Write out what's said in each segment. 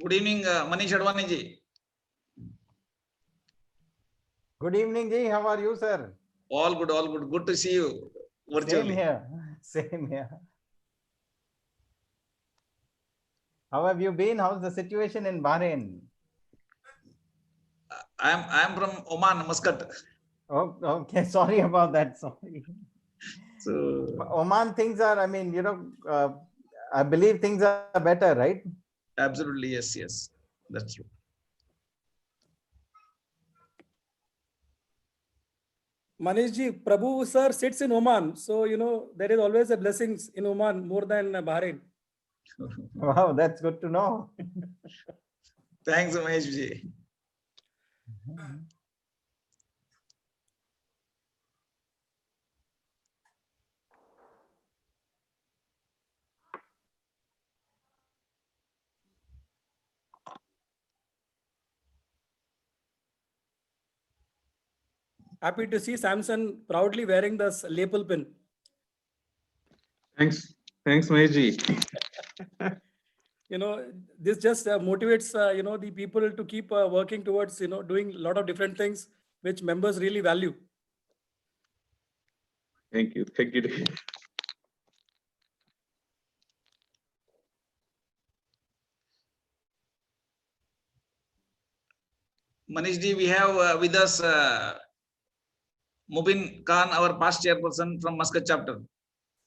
Good evening, Manish Advani ji. Good evening, Ji. How are you, sir? All good, all good. Good to see you virtually. Same here. Same here. How have you been? How's the situation in Bahrain? I'm from Oman, Muscat. Oh, okay. Sorry about that. Sorry. So Oman, things are, I mean, I believe things are better, right? absolutely, yes, yes, that's true. Manish ji, Prabhu sir sits in Oman. So, there is always a blessings in Oman more than Bahrain. Wow, that's good to know. Thanks, Mahesh ji. Happy to see Samson proudly wearing this lapel pin. Thanks, Mahesh ji. This just motivates, the people to keep working towards, doing a lot of different things which members really value. Thank you. Manish ji, we have with us Mubin Khan, our past chairperson from Muscat chapter,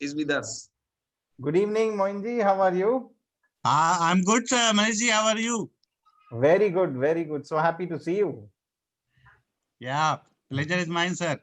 is with us. Good evening, Moinji. How are you? I'm good, Manish ji. How are you? Very good, very good. So happy to see you. Yeah, pleasure is mine, sir.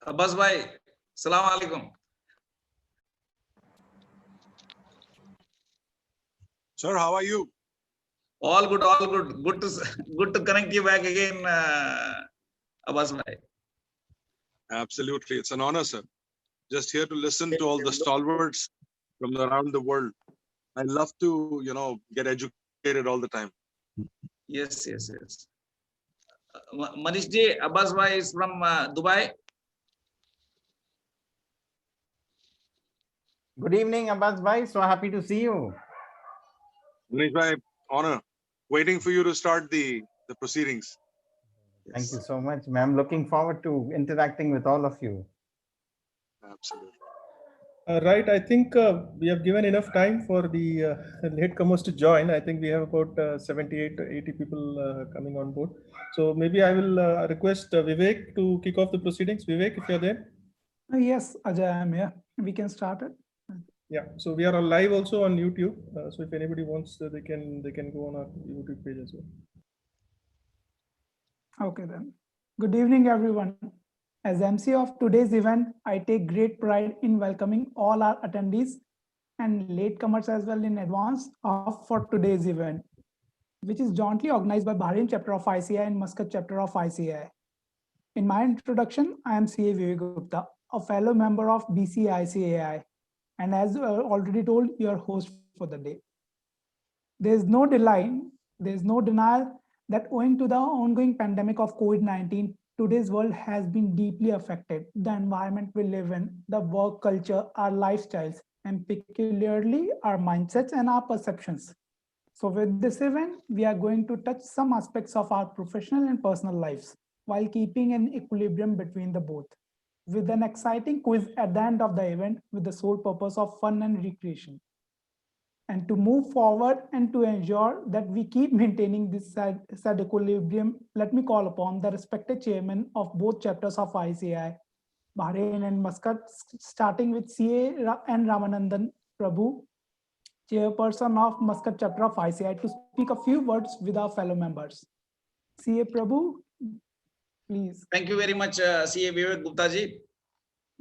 Abbas bhai, salam alaikum. Sir, how are you? All good, all good. Good to connect you back again, Abbas bhai. Absolutely. It's an honor, sir. Just here to listen to all the stalwarts from around the world. I love to, get educated all the time. Yes, yes, yes. Manish ji, Abbas bhai is from Dubai. Good evening, Abbas Bhai. So happy to see you. Manish bhai, honor. Waiting for you to start the proceedings. Thank you so much, ma'am. Looking forward to interacting with all of you. Absolutely. Right. I think we have given enough time for the latecomers to join. I think we have about 78 to 80 people coming on board. So maybe I will request Vivek to kick off the proceedings. Vivek, if you're there. Yes, Ajay, I'm here. We can start it. Yeah. So we are live also on YouTube. So if anybody wants, they can go on our YouTube page as well. Okay then. Good evening, everyone. As MC of today's event, I take great pride in welcoming all our attendees and latecomers as well in advance for today's event, which is jointly organized by Bahrain chapter of ICI and Muscat chapter of ICI. In my introduction, I am CA Vivek Gupta, a fellow member of BCICAI, and as already told, your host for the day. There is no denial that owing to the ongoing pandemic of COVID-19, today's world has been deeply affected. The environment we live in, the work culture, our lifestyles, and peculiarly our mindsets and our perceptions. So with this event, we are going to touch some aspects of our professional and personal lives while keeping an equilibrium between the both, with an exciting quiz at the end of the event with the sole purpose of fun and recreation. And to move forward and to ensure that we keep maintaining this sad equilibrium, let me call upon the respected chairman of both chapters of ICAI, Bahrain and Muscat, starting with CA and Ramanandan Prabhu, chairperson of Muscat chapter of ICAI, to speak a few words with our fellow members. CA Prabhu, please. Thank you very much, CA Vivek Gupta ji.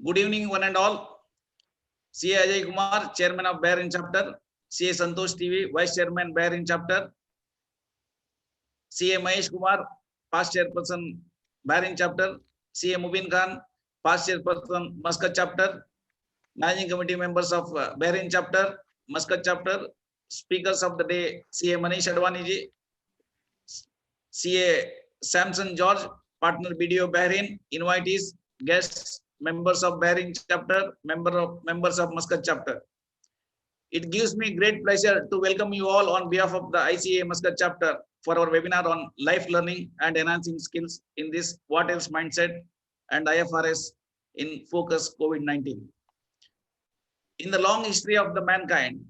Good evening, one and all. CA Ajay Kumar, chairman of Bahrain chapter. CA Santosh TV, vice chairman Bahrain chapter. CA Mahesh Kumar, past chairperson Bahrain chapter. CA Mubin Khan, past chairperson Muscat chapter. Managing committee members of Bahrain chapter, Muscat chapter. Speakers of the day, CA Manish Advani ji, CA Samson George, partner BDO Bahrain, invitees, guests, members of Bahrain chapter, members of Muscat chapter. It gives me great pleasure to welcome you all on behalf of the ICA Muscat chapter for our webinar on life learning and enhancing skills in this what else mindset and IFRS in Focus COVID-19. In the long history of the mankind,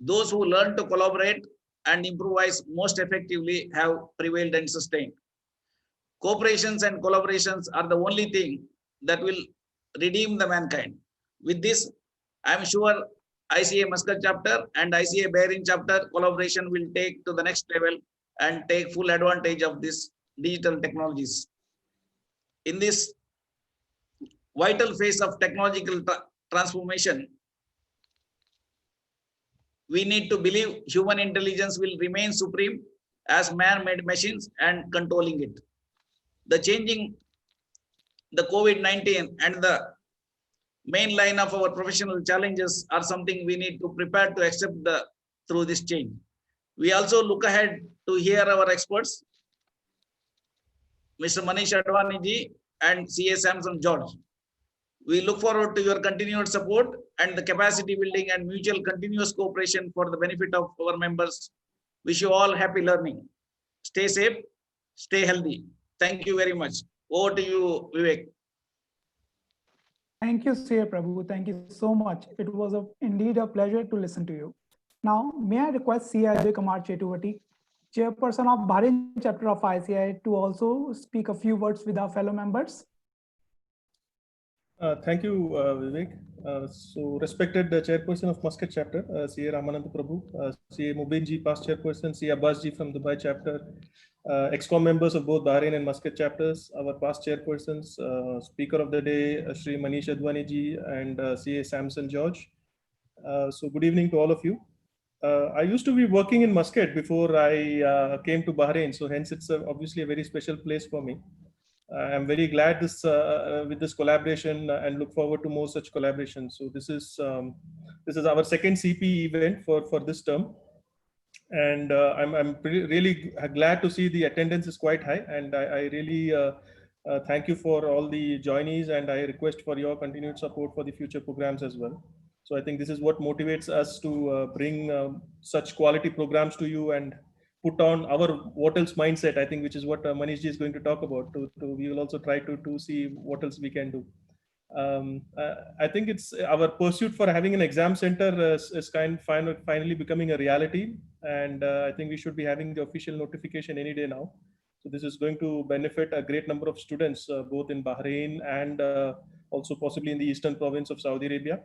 those who learn to collaborate and improvise most effectively have prevailed and sustained. Cooperations and collaborations are the only thing that will redeem the mankind. With this, I am sure ICA Muscat chapter and ICA Bahrain chapter collaboration will take to the next level and take full advantage of this digital technologies. In this vital phase of technological transformation, we need to believe human intelligence will remain supreme as man-made machines and controlling it. The changing the COVID-19 and the main line of our professional challenges are something we need to prepare to accept through this change. We also look ahead to hear our experts, Mr. Manish Advani ji and CA Samson George. We look forward to your continued support and the capacity building and mutual continuous cooperation for the benefit of our members. Wish you all happy learning. Stay safe, stay healthy. Thank you very much. Over to you, Vivek. Thank you, CA Prabhu. Thank you so much. It was indeed a pleasure to listen to you. Now, may I request CA Ajay Kumar Chetuvati, chairperson of Bahrain chapter of ICAI, to also speak a few words with our fellow members. Thank you, Vivek. So, respected chairperson of Muscat chapter, CA Ramanand Prabhu, CA Mubin ji, past chairperson, CA Abbas ji from Dubai chapter, EXCOM members of both Bahrain and Muscat chapters, our past chairpersons, speaker of the day, Shri Manish Advani ji and CA Samson George. So, good evening to all of you. I used to be working in Muscat before I came to Bahrain, so hence it's obviously a very special place for me. I'm very glad with this collaboration and look forward to more such collaborations. So this is our second CP event for this term, and I'm really glad to see the attendance is quite high, and I really thank you for all the joinees, and I request for your continued support for the future programs as well. So I think this is what motivates us to bring such quality programs to you and put on our what else mindset, I think, which is what Manish ji is going to talk about. We will also try to see what else we can do. I think it's our pursuit for having an exam center is finally becoming a reality. And I think we should be having the official notification any day now. So this is going to benefit a great number of students, both in Bahrain and also possibly in the eastern province of Saudi Arabia.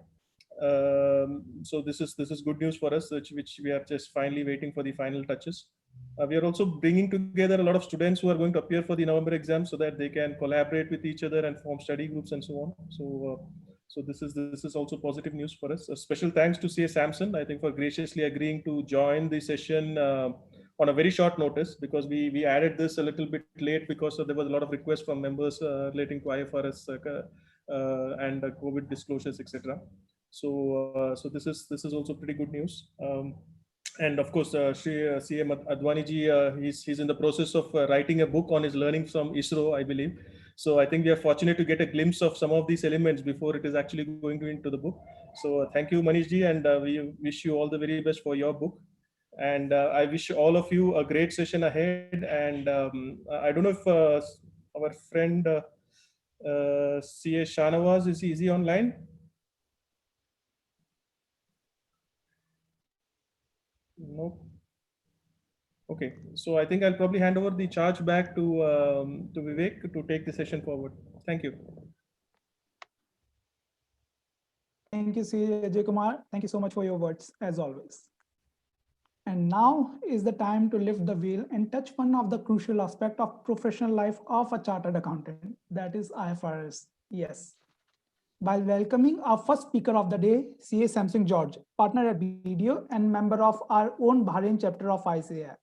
So this is good news for us, which we are just finally waiting for the final touches. We are also bringing together a lot of students who are going to appear for the November exam so that they can collaborate with each other and form study groups and so on. So this is also positive news for us. A special thanks to CA Samson, I think, for graciously agreeing to join the session on a very short notice, because we added this a little bit late because there was a lot of requests from members relating to IFRS and COVID disclosures, etc. So this is also pretty good news. And of course, CA Advani ji, he's in the process of writing a book on his learning from ISRO, I believe. So I think we are fortunate to get a glimpse of some of these elements before it is actually going into the book. So thank you, Manish ji, and we wish you all the very best for your book. And I wish all of you a great session ahead. And I don't know if our friend CA Shanawaz, is he online? No. Okay, so I think I'll probably hand over the charge back to Vivek to take the session forward. Thank you. Thank you, Ajay Kumar. Thank you so much for your words, as always. And now is the time to lift the veil and touch one of the crucial aspects of professional life of a chartered accountant, that is IFRS. Yes. While welcoming our first speaker of the day, CA Samson George, partner at BDO and member of our own Bahrain chapter of ICAI.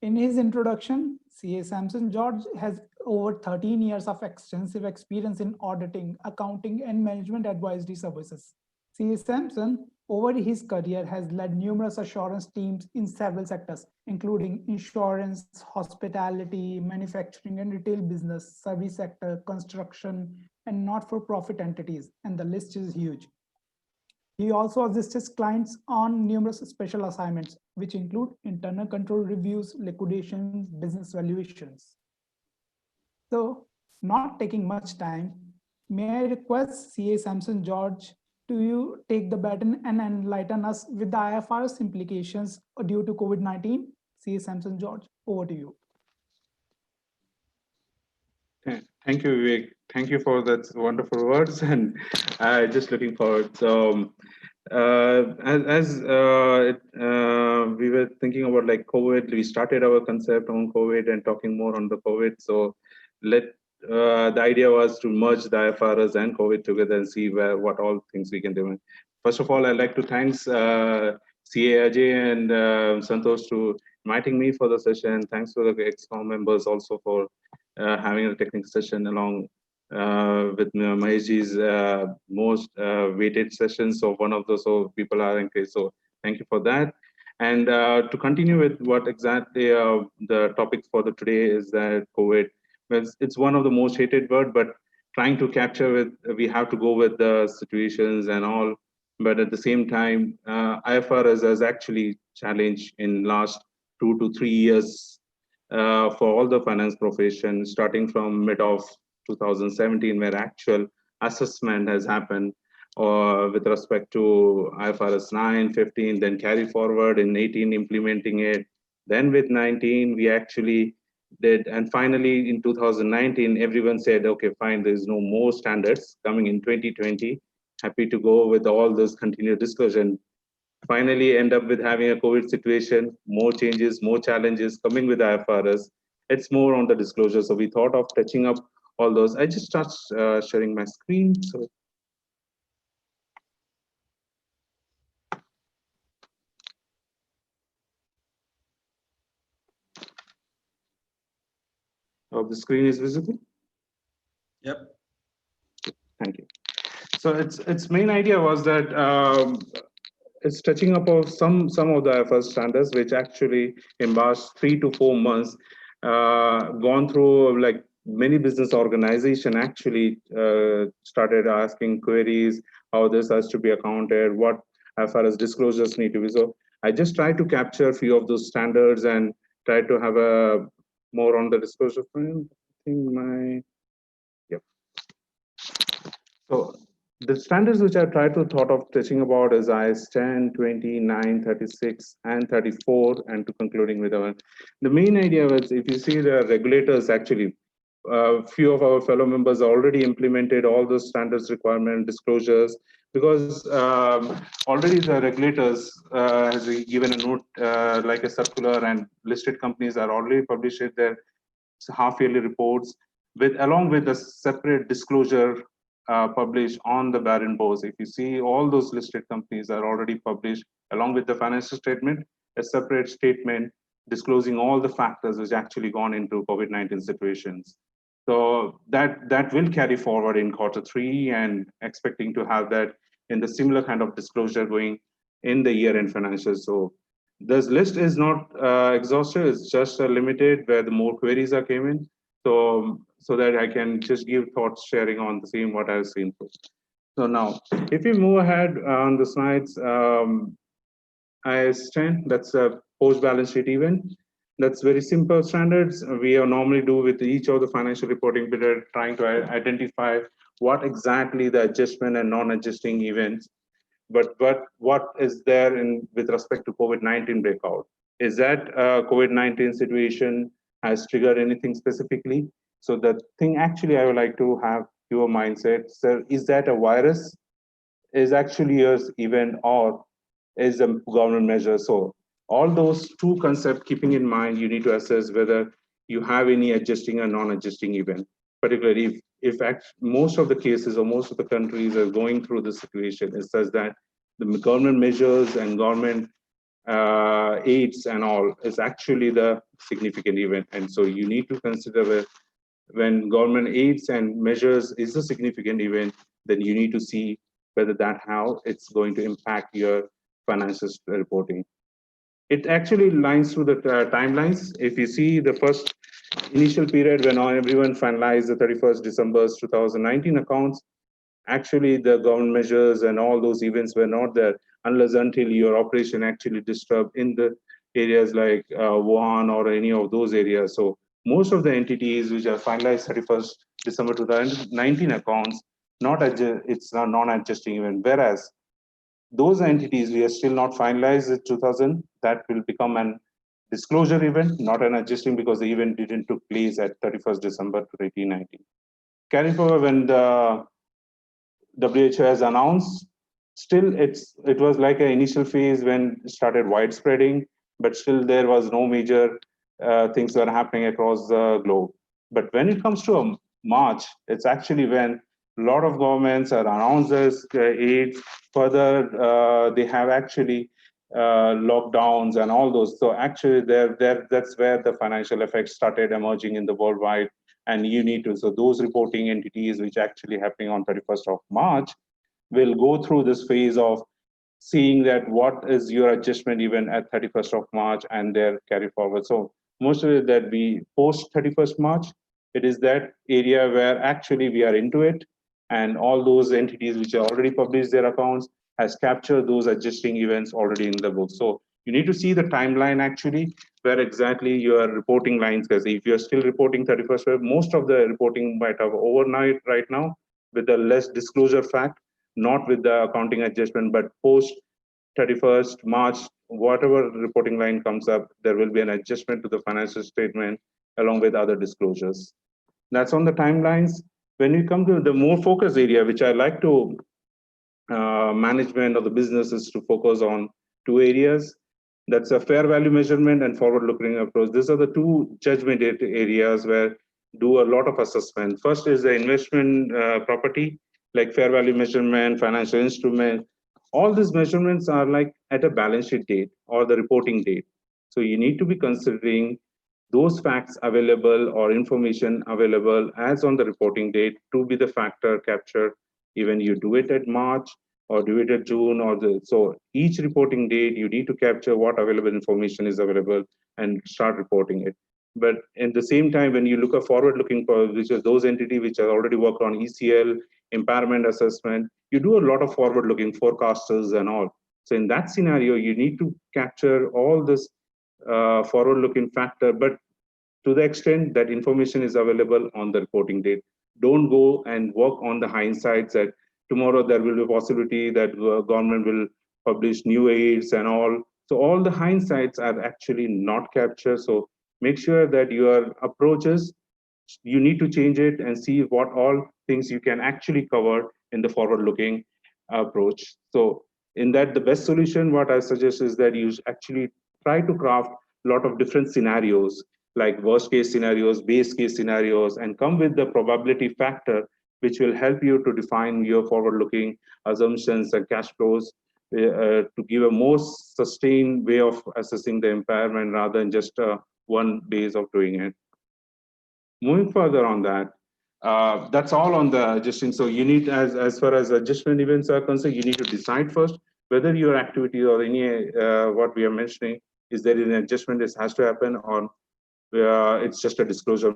In his introduction, CA Samson George has over 13 years of extensive experience in auditing, accounting, and management advisory services. CA Samson, over his career, has led numerous assurance teams in several sectors, including insurance, hospitality, manufacturing and retail business, service sector, construction, and not-for-profit entities, and the list is huge. He also assists his clients on numerous special assignments, which include internal control reviews, liquidations, business valuations. So, not taking much time, may I request CA Samson George to take the baton and enlighten us with the IFRS implications due to COVID-19? CA Samson George, over to you. Thank you, Vivek. Thank you for that wonderful words, and just looking forward. So, as we were thinking about like COVID, we started our concept on COVID and talking more on the COVID. So, the idea was to merge the IFRS and COVID together and see what all things we can do. First of all, I'd like to thank CA Ajay and Santosh to inviting me for the session. Thanks to the EXCOM members also for having a technical session along with Maheshji's most weighted sessions. So one of those, so people are engaged. So thank you for that. And to continue with what exactly the topic for the today is that COVID. It's one of the most hated word, but trying to capture it, we have to go with the situations and all. But at the same time, IFRS has actually challenged in last 2 to 3 years for all the finance profession, starting from mid of 2017, where actual assessment has happened with respect to IFRS 9, 15, then carry forward in 18, implementing it. Then with 19, we actually did, and finally in 2019, everyone said, okay, fine, there's no more standards coming in 2020. Happy to go with all this continued discussion. Finally end up with having a COVID situation, more changes, more challenges coming with IFRS. It's more on the disclosure. So we thought of touching up all those. I just start sharing my screen. So the screen is visible. Yep. Thank you. So its main idea was that it's touching up of some of the IFRS standards, which actually in last 3 to 4 months gone through, like many business organization actually started asking queries how this has to be accounted, what IFRS disclosures need to be. So I just try to capture a few of those standards and try to have a more on the disclosure frame. I think so the standards which I try to thought of touching about is IS 10, 20, 9, 36, and 34, and to concluding with our. The main idea was, if you see the regulators actually, few of our fellow members already implemented all those standards requirement disclosures, because already the regulators has given a note like a circular, and listed companies are already published their half-yearly reports along with a separate disclosure published on the Barron Boards. If you see, all those listed companies are already published along with the financial statement, a separate statement disclosing all the factors which actually gone into COVID-19 situations. So that will carry forward in Q3, and expecting to have that in the similar kind of disclosure going in the year-end financials. So this list is not exhaustive; it's just limited where the more queries are came in. So that I can just give thoughts sharing on the same what I've seen first. So now, if we move ahead on the slides, IFRS 10, that's a post-balance sheet event. That's very simple standards we normally do with each of the financial reporting period, trying to identify what exactly the adjustment and non-adjusting events, but what is there in with respect to COVID-19 breakout. Is that COVID-19 situation has triggered anything specifically? So the thing actually I would like to have your mindset, sir, is that a virus, is actually a event, or is a government measure? So all those two concepts keeping in mind, you need to assess whether you have any adjusting or non-adjusting event, particularly if most of the cases or most of the countries are going through the situation is such that the government measures and government aids and all is actually the significant event. And so you need to consider when government aids and measures is a significant event, then you need to see whether how it's going to impact your financial reporting. It actually lines through the timelines. If you see the first initial period when everyone finalized the 31st December 2019 accounts, actually the government measures and all those events were not there unless until your operation actually disturbed in the areas like Wuhan or any of those areas. So most of the entities which are finalized 31st December 2019 accounts, it's a non-adjusting event, whereas those entities we are still not finalized at 2000, that will become an disclosure event, not an adjusting, because the event didn't took place at 31st December 2019. Carry forward when the WHO has announced, still it was like an initial phase when it started widespreading, but still there was no major things that are happening across the globe. But when it comes to March, it's actually when a lot of governments are announced this aid. Further, they have actually lockdowns and all those. So actually, that's where the financial effects started emerging in the worldwide. And you need to, so those reporting entities which actually happening on 31st of March will go through this phase of seeing that what is your adjustment even at 31st of March and their carry forward. So most of it that we post 31st March, it is that area where actually we are into it, and all those entities which have already published their accounts has captured those adjusting events already in the book. So you need to see the timeline actually where exactly your reporting lines, because if you're still reporting 31st, most of the reporting might have overnight right now with the less disclosure fact, not with the accounting adjustment, but post 31st March, whatever reporting line comes up, there will be an adjustment to the financial statement along with other disclosures. That's on the timelines. When we come to the more focus area, which I like to management of the businesses to focus on two areas. That's a fair value measurement and forward-looking approach. These are the two judgment areas where do a lot of assessment. First is the investment property, like fair value measurement, financial instrument. All these measurements are like at a balance sheet date or the reporting date. So you need to be considering those facts available or information available as on the reporting date to be the factor captured. Even you do it at March or do it at June so each reporting date you need to capture what available information is available and start reporting it. But at the same time, when you look at forward-looking, which is those entities which are already worked on ECL, impairment assessment, you do a lot of forward-looking forecasters and all. So in that scenario, you need to capture all this forward-looking factor, but to the extent that information is available on the reporting date. Don't go and work on the hindsight that tomorrow there will be a possibility that government will publish new aids and all. So all the hindsights are actually not captured. So make sure that your approaches, you need to change it and see what all things you can actually cover in the forward-looking approach. So in that, the best solution, what I suggest is that you actually try to craft a lot of different scenarios, like worst case scenarios, base case scenarios, and come with the probability factor, which will help you to define your forward-looking assumptions and cash flows to give a more sustained way of assessing the impairment rather than just one base of doing it. Moving further on that, that's all on the adjusting. So you need, as far as adjustment events are concerned, you need to decide first whether your activity or any what we are mentioning, is there an adjustment that has to happen, or it's just a disclosure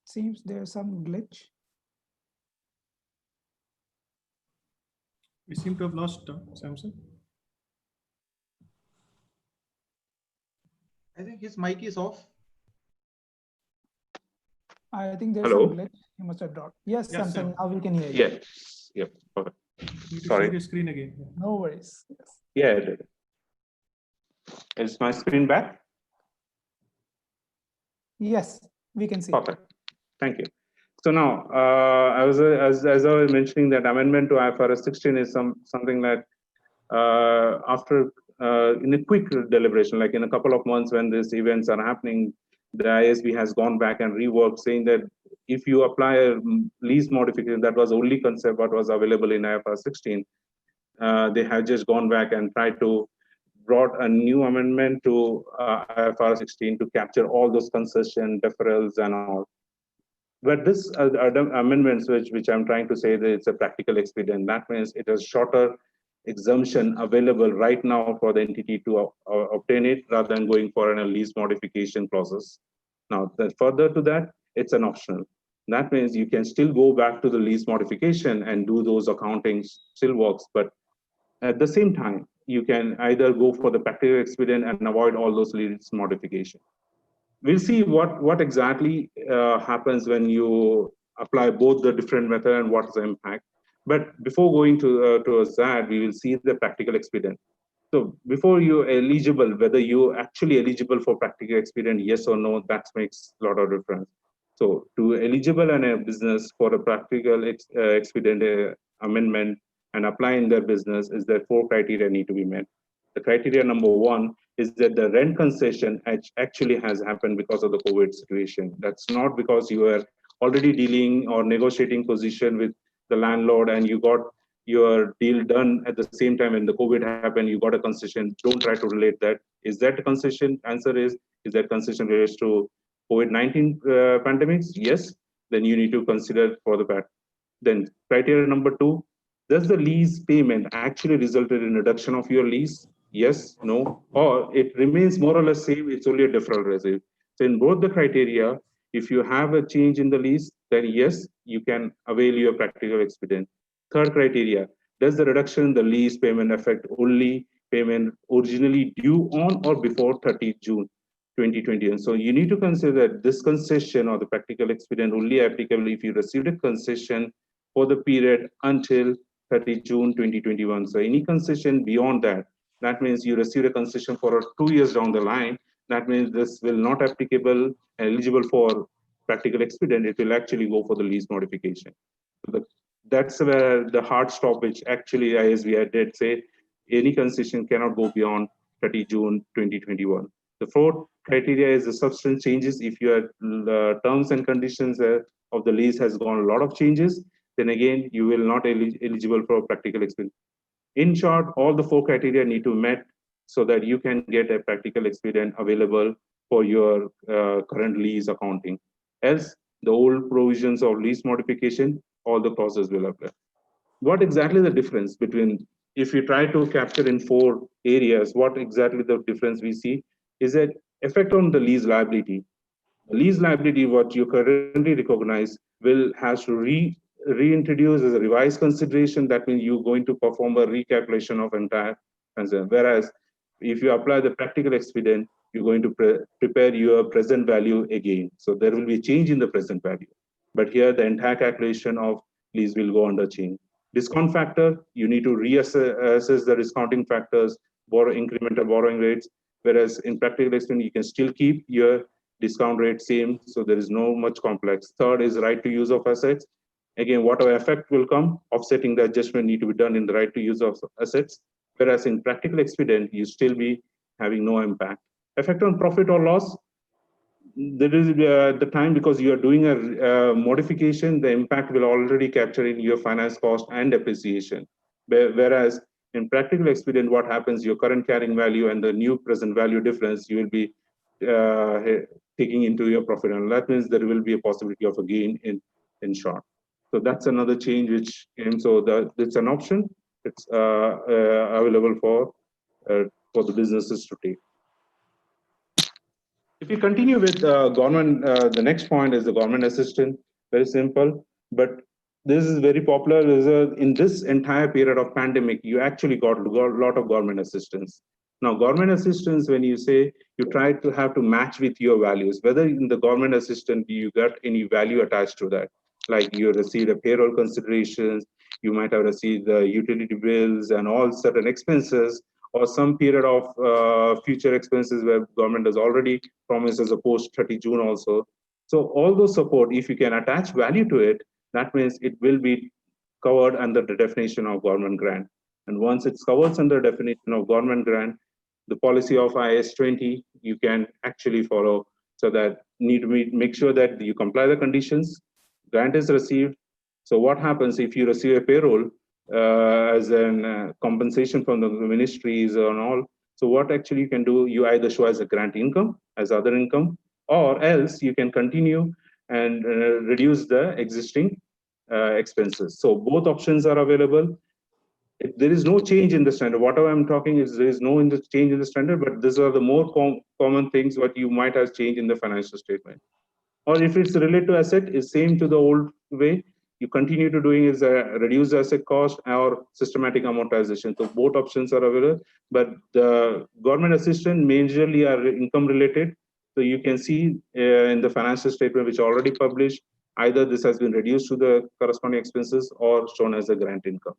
Seems there's some glitch. We seem to have lost Samson. I think his mic is off. I think there's Hello? some glitch. He must have dropped. Yes, Yes, Samson, sir. now we can hear you. Yes. Yep. Perfect. Need to Sorry. share your screen again. Yeah. No worries. Yes. Yeah. I did. Is my screen back? Yes, we can see. Perfect. Thank you. So now, as I was mentioning, that amendment to IFRS 16 is something that after in a quick deliberation, like in a couple of months when these events are happening, the ISB has gone back and reworked, saying that if you apply a lease modification, that was only concept what was available in IFRS 16, they have just gone back and tried to brought a new amendment to IFRS 16 to capture all those concession, deferrals, and all. But this amendments, which I'm trying to say that it's a practical expedient, that means it is shorter exemption available right now for the entity to obtain it rather than going for a lease modification process. Now, further to that, it's an optional. That means you can still go back to the lease modification and do those accountings, still works, but at the same time, you can either go for the practical expedient and avoid all those lease modification. We'll see what exactly happens when you apply both the different method and what's the impact. But before going towards that, we will see the practical expedient. So before you're eligible, whether you're actually eligible for practical expedient, yes or no, that makes a lot of difference. So to eligible in a business for a practical expedient amendment and apply in their business is that 4 criteria need to be met. The criteria number 1 is that the rent concession actually has happened because of the COVID situation. That's not because you are already dealing or negotiating position with the landlord and you got your deal done at the same time when the COVID happened, you got a concession. Don't try to relate that. Is that a concession? Answer is that concession relates to COVID-19 pandemics? Yes. Then you need to consider for the fact. Then criteria number 2, does the lease payment actually resulted in reduction of your lease? Yes, no, or it remains more or less same, it's only a deferral receipt. So in both the criteria, if you have a change in the lease, then yes, you can avail your practical expedient. Third criteria, does the reduction in the lease payment affect only payment originally due on or before 30 June 2020? And so you need to consider that this concession or the practical expedient only applicable if you received a concession for the period until 30 June 2021. So any concession beyond that, that means you received a concession for 2 years down the line, that means this will not applicable, eligible for practical expedient, it will actually go for the lease modification. So that's where the hard stop, which actually ISB did say, any concession cannot go beyond 30 June 2021. The fourth criteria is the substance changes. If your terms and conditions of the lease has gone a lot of changes, then again, you will not eligible for practical expedient. In short, all the 4 criteria need to be met so that you can get a practical expedient available for your current lease accounting. Else, the old provisions of lease modification, all the clauses will apply. What exactly the difference between, if you try to capture in 4 areas, what exactly the difference we see is that effect on the lease liability. The lease liability, what you currently recognize, will has to reintroduce as a revised consideration. That means you're going to perform a recalculation of entire concern. Whereas if you apply the practical expedient, you're going to prepare your present value again. So there will be a change in the present value. But here the entire calculation of lease will go under change. Discount factor, you need to reassess the discounting factors, incremental borrowing rates. Whereas in practical expedient, you can still keep your discount rate same, so there is no much complex. Third is right to use of assets. Again, whatever effect will come, offsetting the adjustment need to be done in the right to use of assets. Whereas in practical expedient, you still be having no impact. Effect on profit or loss, there is the time because you are doing a modification, the impact will already capture in your finance cost and depreciation. Whereas in practical expedient, what happens, your current carrying value and the new present value difference, you will be taking into your profit. And that means there will be a possibility of a gain in short. So that's another change which came. So it's an option. It's available for the businesses to take. If you continue with government, the next point is the government assistance. Very simple, but this is very popular. In this entire period of pandemic, you actually got a lot of government assistance. Now, government assistance, when you say you try to have to match with your values, whether in the government assistance you got any value attached to that, like you received a payroll considerations, you might have received the utility bills and all certain expenses, or some period of future expenses where government has already promised as a post 30 June also. So all those support, if you can attach value to it, that means it will be covered under the definition of government grant. And once it's covered under definition of government grant, the policy of IS 20, you can actually follow. So that need to make sure that you comply the conditions, grant is received. So what happens if you receive a payroll as an compensation from the ministries and all? So what actually you can do, you either show as a grant income, as other income, or else you can continue and reduce the existing expenses. So both options are available. There is no change in the standard. Whatever I'm talking is there is no change in the standard, but these are the more common things what you might have changed in the financial statement. Or if it's related to asset, is same to the old way. You continue to doing is reduce asset cost or systematic amortization. So both options are available, but the government assistance majorly are income related. So you can see in the financial statement which already published, either this has been reduced to the corresponding expenses or shown as a grant income.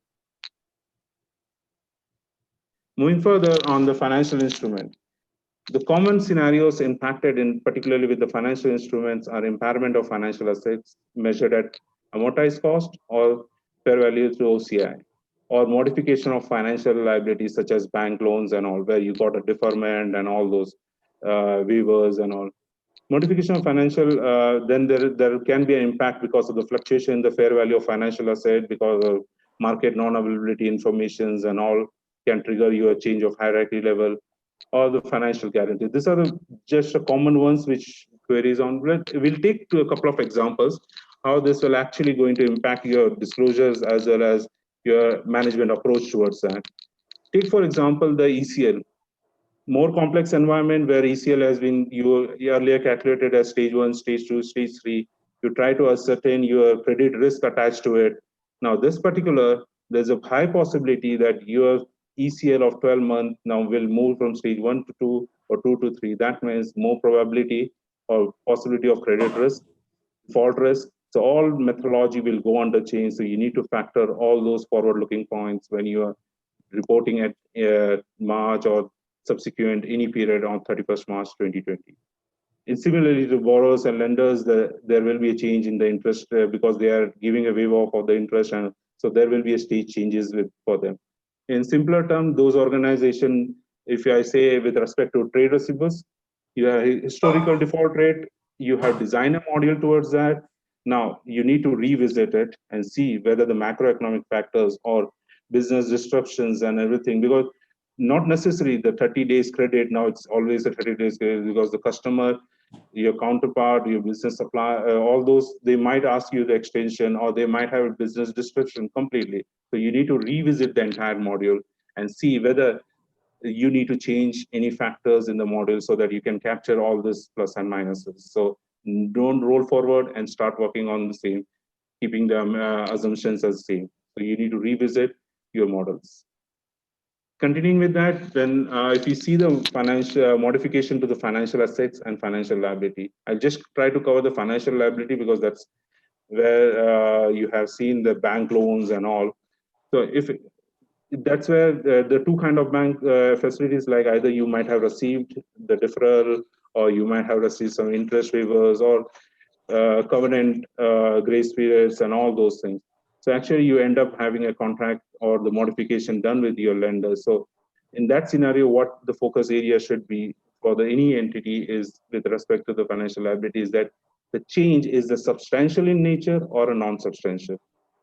Moving further on the financial instrument. The common scenarios impacted in particularly with the financial instruments are impairment of financial assets measured at amortized cost or fair value through OCI, or modification of financial liabilities such as bank loans and all, where you got a deferment and all those waivers and all. Modification of financial, then there can be an impact because of the fluctuation in the fair value of financial asset because of market non-availability informations and all can trigger you a change of hierarchy level, or the financial guarantee. These are just the common ones which queries on. We'll take to a couple of examples how this will actually going to impact your disclosures as well as your management approach towards that. Take for example the ECL. More complex environment where ECL has been you earlier calculated as stage 1, stage 2, stage 3. You try to ascertain your credit risk attached to it. Now this particular, there's a high possibility that your ECL of 12 months now will move from stage 1 to 2 or 2 to 3. That means more probability or possibility of credit risk, default risk. So all methodology will go under change. So you need to factor all those forward-looking points when you are reporting at March or subsequent any period on 31st March 2020. And similarly to borrowers and lenders, there will be a change in the interest because they are giving a waiver of the interest, and so there will be a stage changes for them. In simpler terms, those organizations, if I say with respect to trade receivables, you have historical default rate, you have designed a module towards that. Now you need to revisit it and see whether the macroeconomic factors or business disruptions and everything, because not necessarily the 30 days credit, now it's always a 30 days credit because the customer, your counterpart, your business supplier, all those, they might ask you the extension or they might have a business disruption completely. So you need to revisit the entire module and see whether you need to change any factors in the module so that you can capture all this plus and minuses. So don't roll forward and start working on the same, keeping the assumptions as same. So you need to revisit your models. Continuing with that, then if you see the financial modification to the financial assets and financial liability, I'll just try to cover the financial liability because that's where you have seen the bank loans and all. So if that's where the two kind of bank facilities, like either you might have received the deferral or you might have received some interest waivers or covenant grace periods and all those things. So actually you end up having a contract or the modification done with your lender. So in that scenario, what the focus area should be for any entity is with respect to the financial liabilities, that the change is the substantial in nature or a non-substantial.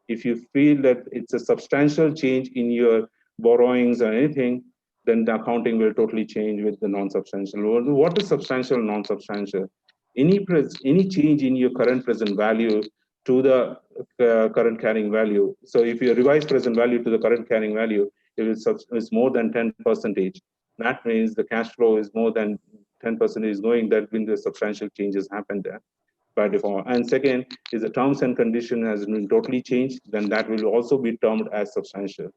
If you feel that it's a substantial change in your borrowings or anything, then the accounting will totally change with the non-substantial. What is substantial and non-substantial? Any change in your current present value to the current carrying value. So if you revise present value to the current carrying value, it is more than 10%. That means the cash flow is more than 10% is going, that means the substantial changes happened there by default. And second is the terms and condition has been totally changed, then that will also be termed as substantial.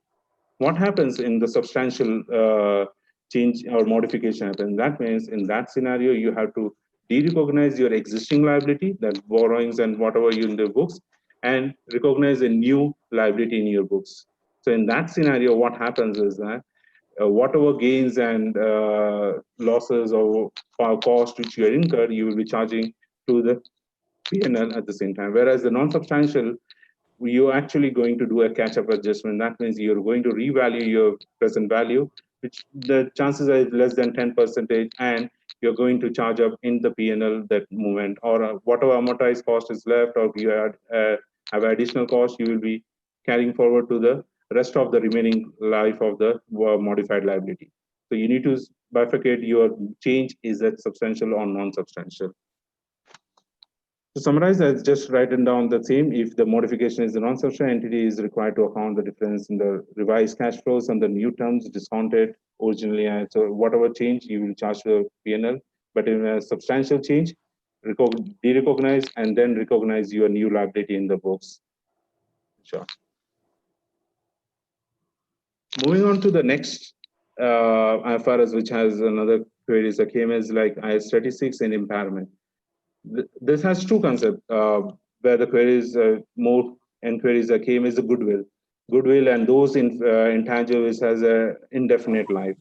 What happens in the substantial change or modification happens? That means in that scenario, you have to de-recognize your existing liability, that borrowings and whatever you in the books, and recognize a new liability in your books. So in that scenario, what happens is that whatever gains and losses or cost which you are incurred, you will be charging to the P&L at the same time. Whereas the non-substantial, you're actually going to do a catch-up adjustment. That means you're going to revalue your present value, which the chances are less than 10%, and you're going to charge up in the P&L that movement, or whatever amortized cost is left, or you have additional cost, you will be carrying forward to the rest of the remaining life of the modified liability. So you need to bifurcate your change, is that substantial or non-substantial. To summarize, I've just written down the same. If the modification is a non-substantial entity, is required to account the difference in the revised cash flows and the new terms discounted originally. And so whatever change you will charge to the P&L, but in a substantial change, de-recognize and then recognize your new liability in the books. Sure. Moving on to the next IFRS, which has another queries that came as like IAS 36 and impairment. This has two concepts where the queries, more inquiries that came is the goodwill. Goodwill and those intangibles has an indefinite life.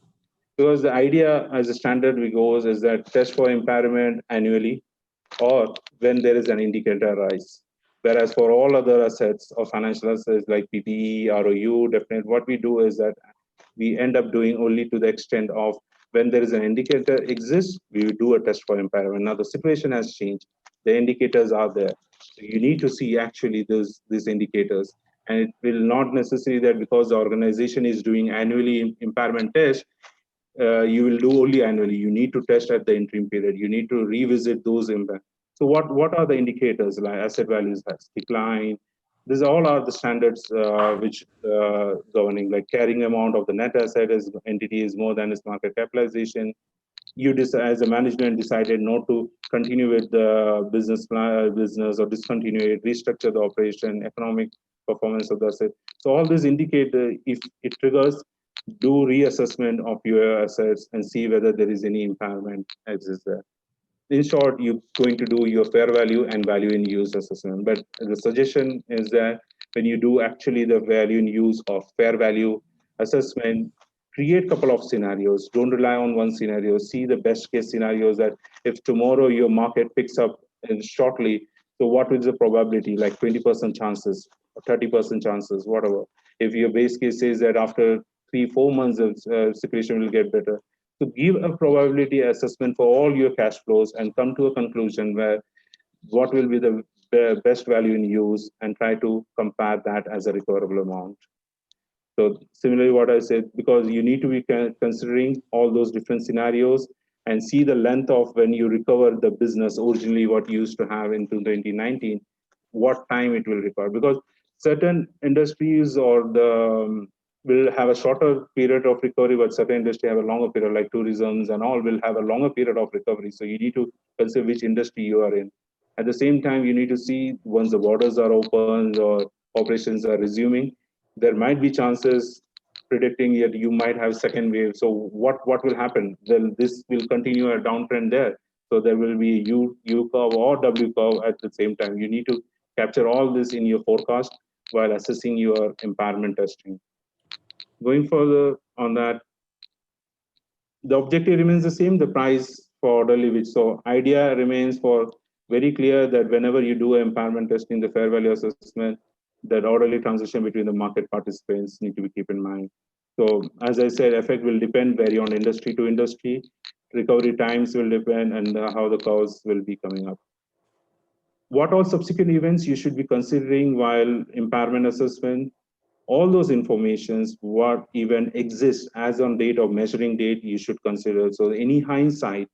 Because the idea as a standard we goes is that test for impairment annually or when there is an indicator rise. Whereas for all other assets or financial assets like PPE, ROU, definite, what we do is that we end up doing only to the extent of when there is an indicator exists, we will do a test for impairment. Now the situation has changed. The indicators are there. So you need to see actually these indicators. And it will not necessarily that because the organization is doing annually impairment test, you will do only annually. You need to test at the interim period. You need to revisit those impacts. So what are the indicators like asset values has declined? These all are the standards which governing, like carrying amount of the net asset as entity is more than its market capitalization. You as a management decided not to continue with the business or discontinue it, restructure the operation, economic performance of the asset. So all these indicate if it triggers, do reassessment of your assets and see whether there is any impairment exists there. In short, you're going to do your fair value and value in use assessment. But the suggestion is that when you do actually the value in use or fair value assessment, create a couple of scenarios. Don't rely on one scenario. See the best case scenarios that if tomorrow your market picks up shortly, so what is the probability, like 20% chances, 30% chances, whatever. If your base case says that after 3-4 months, the situation will get better. So give a probability assessment for all your cash flows and come to a conclusion where what will be the best value in use and try to compare that as a recoverable amount. So similarly, what I said, because you need to be considering all those different scenarios and see the length of when you recover the business originally what you used to have in 2019, what time it will recover. Because certain industries or the will have a shorter period of recovery, but certain industry have a longer period, like tourism and all will have a longer period of recovery. So you need to consider which industry you are in. At the same time, you need to see once the borders are open or operations are resuming, there might be chances predicting that you might have second wave. So what will happen? Then this will continue a downtrend there. So there will be U curve or W curve at the same time. You need to capture all this in your forecast while assessing your impairment testing. Going further on that, the objective remains the same, the price for orderly which. So idea remains for very clear that whenever you do impairment testing, the fair value assessment, that orderly transition between the market participants need to be kept in mind. So as I said, effect will vary on industry to industry. Recovery times will depend and how the curves will be coming up. What all subsequent events you should be considering while impairment assessment? All those informations, what even exists as on date or measuring date, you should consider. So any hindsight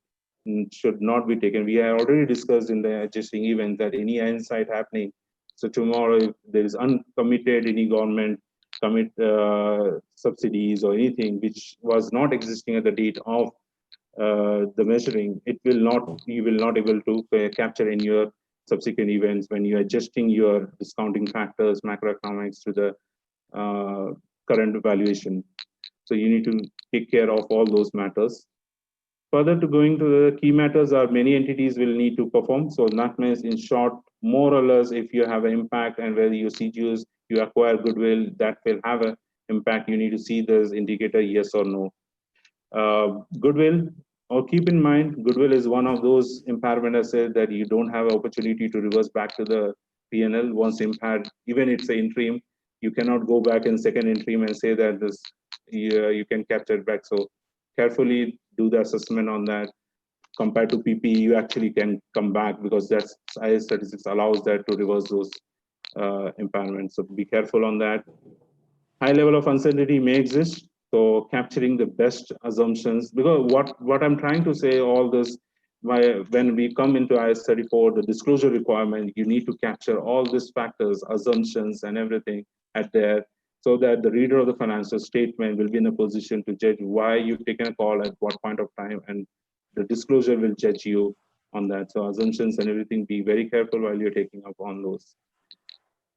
should not be taken. We have already discussed in the adjusting event that any hindsight happening. So tomorrow, if there is uncommitted any government commit subsidies or anything which was not existing at the date of the measuring, you will not able to capture in your subsequent events when you're adjusting your discounting factors, macroeconomics to the current valuation. So you need to take care of all those matters. Further to going to the key matters are many entities will need to perform. So that means in short, more or less, if you have an impact and whether you CGUs, you acquire goodwill, that will have an impact. You need to see this indicator, yes or no. Goodwill, or keep in mind, goodwill is one of those impairment assets that you don't have an opportunity to reverse back to the P&L once impaired. Even it's an interim, you cannot go back in second interim and say that this you can capture it back. So carefully do the assessment on that. Compared to PP, you actually can come back because that's IAS 36 allows that to reverse those impairments. So be careful on that. High level of uncertainty may exist. So capturing the best assumptions, because what I'm trying to say, all this, when we come into IAS 34, the disclosure requirement, you need to capture all these factors, assumptions, and everything at there, so that the reader of the financial statement will be in a position to judge why you've taken a call at what point of time, and the disclosure will judge you on that. So assumptions and everything, be very careful while you're taking up on those.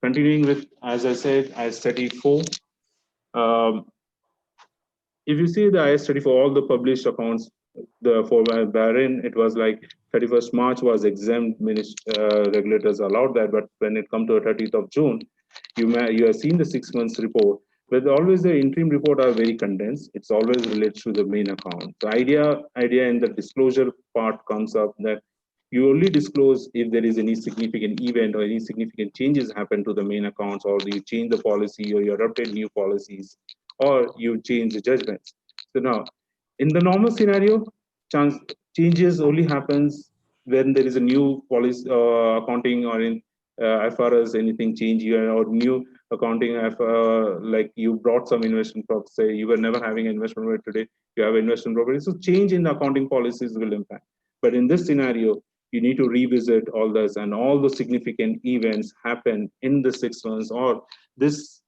Continuing with, as I said, IAS 34. If you see the IAS 34, all the published accounts, for Bahrain, it was like 31st March was exempt, regulators allowed that, but when it come to 30th of June, you have seen the 6 months report, but always the interim report are very condensed. It's always related to the main account. The idea in the disclosure part comes up that you only disclose if there is any significant event or any significant changes happen to the main accounts, or you change the policy, or you adopted new policies, or you change the judgments. So now, in the normal scenario, changes only happens when there is a new policy, accounting, or in IFRS, anything change here, or new accounting, like you brought some investment property, say you were never having an investment property, today you have investment property. So change in the accounting policies will impact. But in this scenario, you need to revisit all this, and all the significant events happen in the 6 months, or this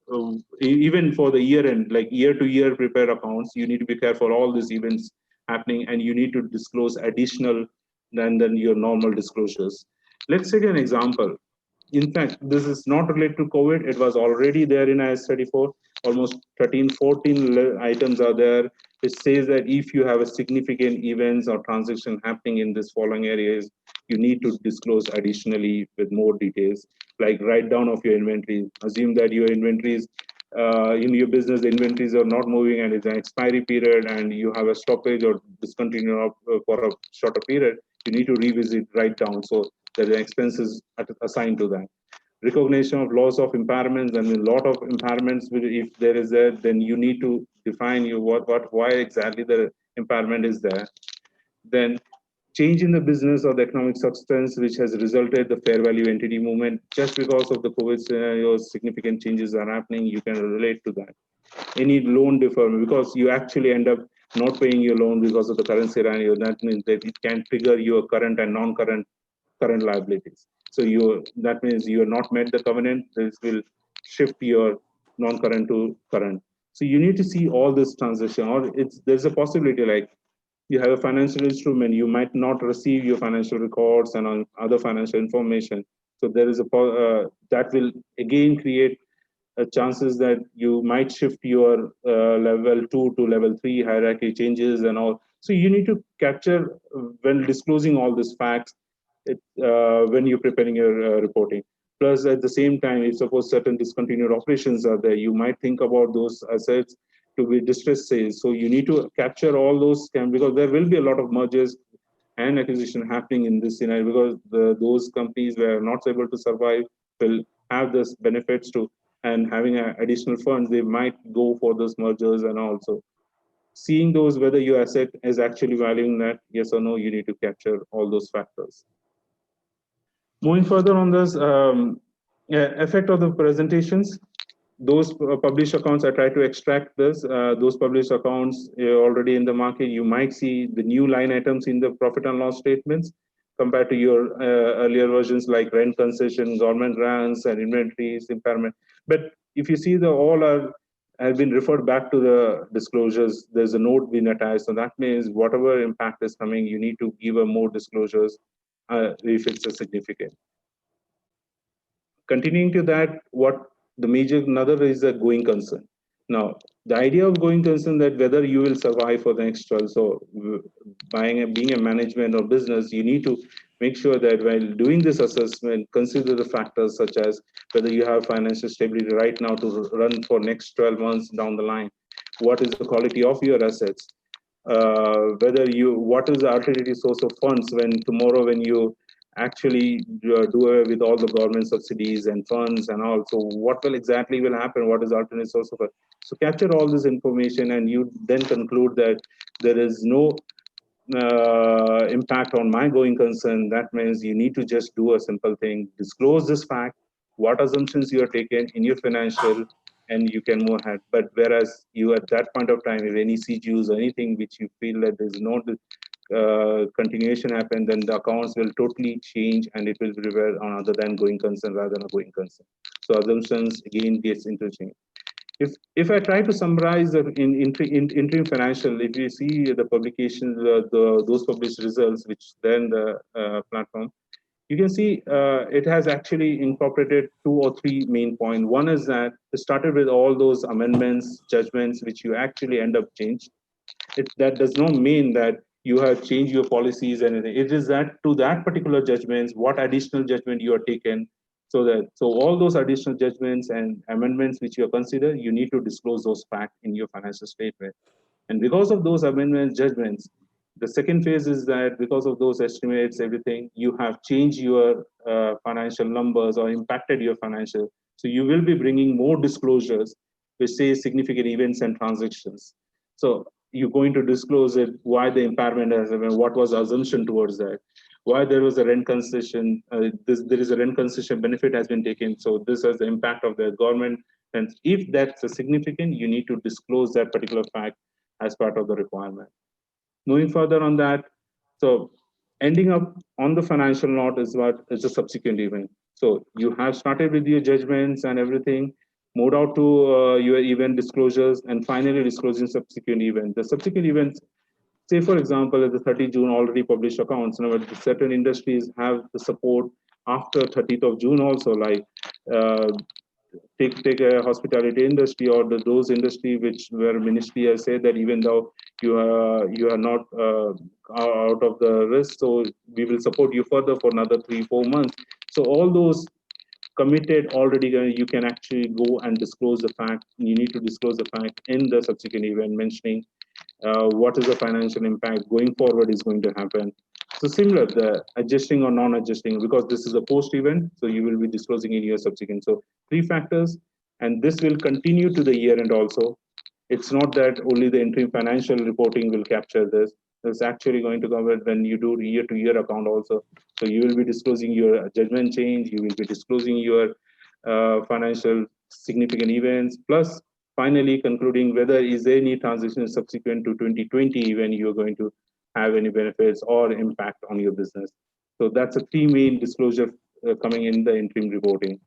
even for the year end, like year to year prepare accounts, you need to be careful all these events happening, and you need to disclose additional than your normal disclosures. Let's take an example. In fact, this is not related to COVID. It was already there in IAS 34. Almost 13, 14 items are there. It says that if you have a significant events or transaction happening in this following areas, you need to disclose additionally with more details, like write down of your inventory. Assume that your inventories, in your business, inventories are not moving and it's an expiry period, and you have a stoppage or discontinue for a shorter period. You need to revisit, write down, so that the expenses assigned to that. Recognition of loss of impairments, and a lot of impairments, if there is there, then you need to define why exactly the impairment is there. Then change in the business or the economic substance which has resulted the fair value entity movement. Just because of the COVID scenario, significant changes are happening, you can relate to that. Any loan deferment, because you actually end up not paying your loan because of the current scenario, that means that it can trigger your current and non-current liabilities. So that means you are not met the covenant. This will shift your non-current to current. So you need to see all this transition, or there's a possibility like you have a financial instrument, you might not receive your financial records and other financial information. So there is that will again create chances that you might shift your level 2 to level 3 hierarchy changes and all. So you need to capture when disclosing all these facts when you're preparing your reporting. Plus, at the same time, if suppose certain discontinued operations are there, you might think about those assets to be distressed sales. So you need to capture all those, because there will be a lot of mergers and acquisition happening in this scenario, because those companies were not able to survive will have this benefits to, and having additional funds, they might go for those mergers. And also seeing those, whether your asset is actually valuing that, yes or no, you need to capture all those factors. Moving further on this, effect of the presentations, those published accounts, I try to extract this, those published accounts already in the market, you might see the new line items in the profit and loss statements compared to your earlier versions like rent concession, government grants, and inventories, impairment. But if you see all are have been referred back to the disclosures. There's a note being attached. So that means whatever impact is coming, you need to give a more disclosures if it's a significant. Continuing to that, what the major another is a going concern. Now, the idea of going concern that whether you will survive for the next 12, so being a management or business, you need to make sure that while doing this assessment, consider the factors such as whether you have financial stability right now to run for next 12 months down the line, what is the quality of your assets, what is the alternative source of funds when tomorrow when you actually do away with all the government subsidies and funds and all. So what will exactly will happen? What is the alternate source of it? So capture all this information and you then conclude that there is no impact on my going concern. That means you need to just do a simple thing, disclose this fact, what assumptions you are taking in your financial, and you can move ahead. But whereas you at that point of time, if any CGUs or anything which you feel that there's no continuation happen, then the accounts will totally change and it will be reversed on other than going concern rather than a going concern. So assumptions again gets interchanged. If I try to summarize in interim financial, if you see the publications, those published results, which then the platform, you can see it has actually incorporated 2 or 3 main points. One is that it started with all those amendments, judgments, which you actually end up changed. That does not mean that you have changed your policies and anything. It is that to that particular judgments, what additional judgment you are taken, so all those additional judgments and amendments which you consider, you need to disclose those facts in your financial statement. And because of those amendments, judgments, the second phase is that because of those estimates, everything, you have changed your financial numbers or impacted your financial. So you will be bringing more disclosures which say significant events and transactions. So you're going to disclose it, why the impairment has happened, what was the assumption towards that, why there was a rent concession, there is a rent concession benefit has been taken. So this has the impact of the government. And if that's a significant, you need to disclose that particular fact as part of the requirement. Moving further on that, so ending up on the financial note is what is a subsequent event. So you have started with your judgments and everything, moved out to your event disclosures, and finally disclosing subsequent event. The subsequent events, say for example, at the 30th June already published accounts. Now, certain industries have the support after 30th of June also, like take a hospitality industry or those industry where ministry has said that even though you are not out of the risk, so we will support you further for another 3-4 months. So all those committed already, you can actually go and disclose the fact. You need to disclose the fact in the subsequent event, mentioning what is the financial impact going forward is going to happen. So similar, the adjusting or non-adjusting, because this is a post-event, so you will be disclosing in your subsequent. So 3 factors, and this will continue to the year end also. It's not that only the interim financial reporting will capture this. It's actually going to cover when you do year-to-year account also. So you will be disclosing your judgment change, you will be disclosing your financial significant events, plus finally concluding whether is there any transition subsequent to 2020 when you're going to have any benefits or impact on your business. So that's a 3 main disclosure coming in the interim reporting.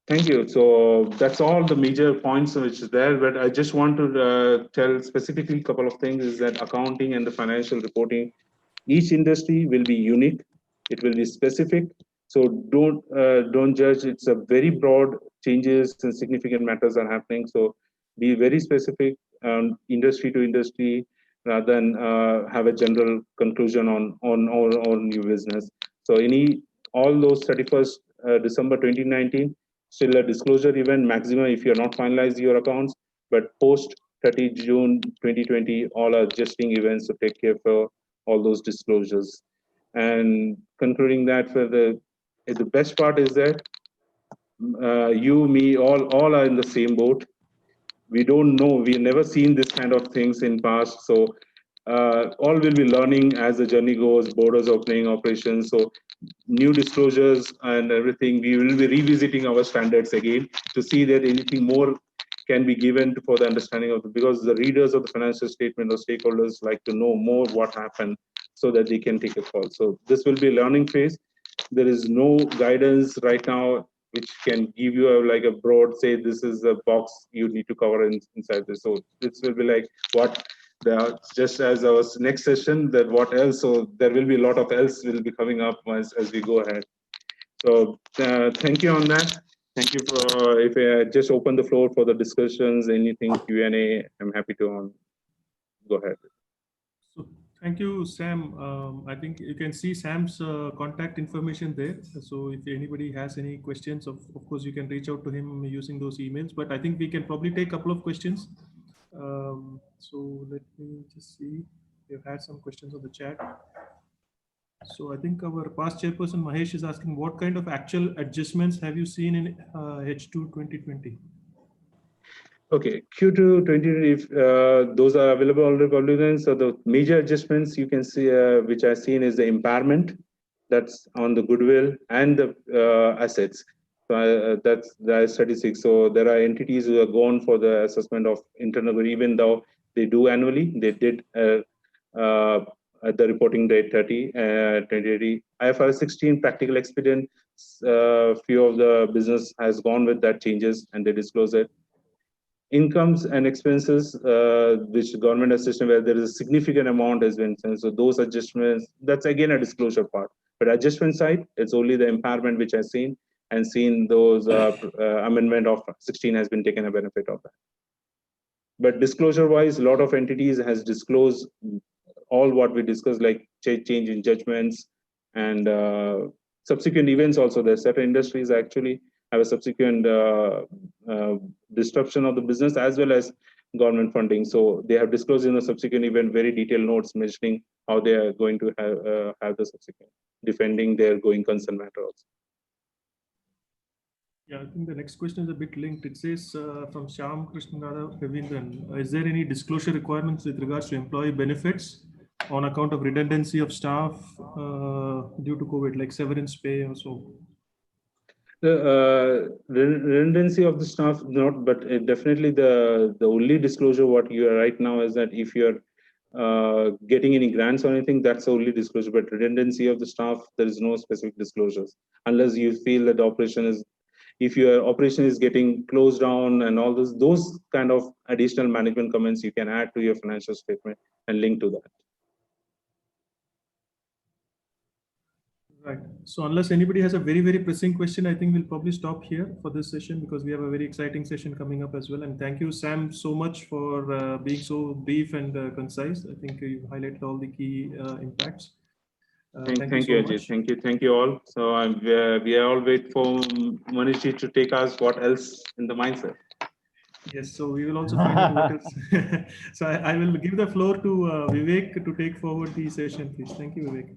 Thank you. So that's all the major points which is there, but I just want to tell specifically a couple of things is that accounting and the financial reporting, each industry will be unique. It will be specific. So don't judge. It's a very broad changes and significant matters are happening. So be very specific industry to industry rather than have a general conclusion on your business. So all those 31st December 2019, still a disclosure event maximum if you're not finalized your accounts, but post 30 June 2020, all are adjusting events to take care for all those disclosures. And concluding that, for the best part is that you, me, all are in the same boat. We don't know, we've never seen this kind of things in past. So all will be learning as the journey goes, borders opening, operations. So new disclosures and everything, we will be revisiting our standards again to see that anything more can be given for the understanding of because the readers of the financial statement or stakeholders like to know more what happened so that they can take a call. So this will be a learning phase. There is no guidance right now which can give you like a broad, say, this is the box you need to cover inside this. So this will be like what just as our next session, that what else. So there will be a lot of else will be coming up as we go ahead. So thank you on that. Thank you for, if I just open the floor for the discussions, anything Q&A, I'm happy to go ahead. So thank you, Sam. I think you can see Sam's contact information there. So if anybody has any questions, of course, you can reach out to him using those emails. But I think we can probably take a couple of questions. So let me just see. We've had some questions on the chat. So I think our past chairperson Mahesh is asking, what kind of actual adjustments have you seen in H2 2020? Okay, Q2 2020, if those are available already public, then so the major adjustments you can see, which I've seen, is the impairment that's on the goodwill and the assets. So that's 36. So there are entities who are gone for the assessment of internal, even though they do annually, they did at the reporting date 2020. IFRS 16 practical expedient, few of the business has gone with that changes and they disclose it. Incomes and expenses, which government assistance, where there is a significant amount has been sent. So those adjustments, that's again a disclosure part. But adjustment side, it's only the impairment which I've seen, and seen those amendment of 16 has been taken a benefit of that. But disclosure wise, a lot of entities has disclosed all what we discussed, like change in judgments and subsequent events. Also, there's certain industries actually have a subsequent disruption of the business as well as government funding. So they have disclosed in the subsequent event very detailed notes mentioning how they are going to have the subsequent defending their going concern matter also. Yeah, I think the next question is a bit linked. It says from Shyam Krishnada Ravindran, is there any disclosure requirements with regards to employee benefits on account of redundancy of staff due to COVID, like severance pay or so? The redundancy of the staff, not, but definitely the only disclosure what you are right now is that if you're getting any grants or anything, that's the only disclosure. But redundancy of the staff, there is no specific disclosures unless you feel that the operation is, if your operation is getting closed down and all those kind of additional management comments you can add to your financial statement and link to that. Right. So unless anybody has a very, very pressing question, I think we'll probably stop here for this session because we have a very exciting session coming up as well. And thank you, Sam, so much for being so brief and concise. I think you highlighted all the key impacts. Thank you, Ajay. Thank you all. So we are all wait for Manish to take us what else in the mindset. Yes, so we will also find out what else. So I will give the floor to Vivek to take forward the session, please. Thank you, Vivek.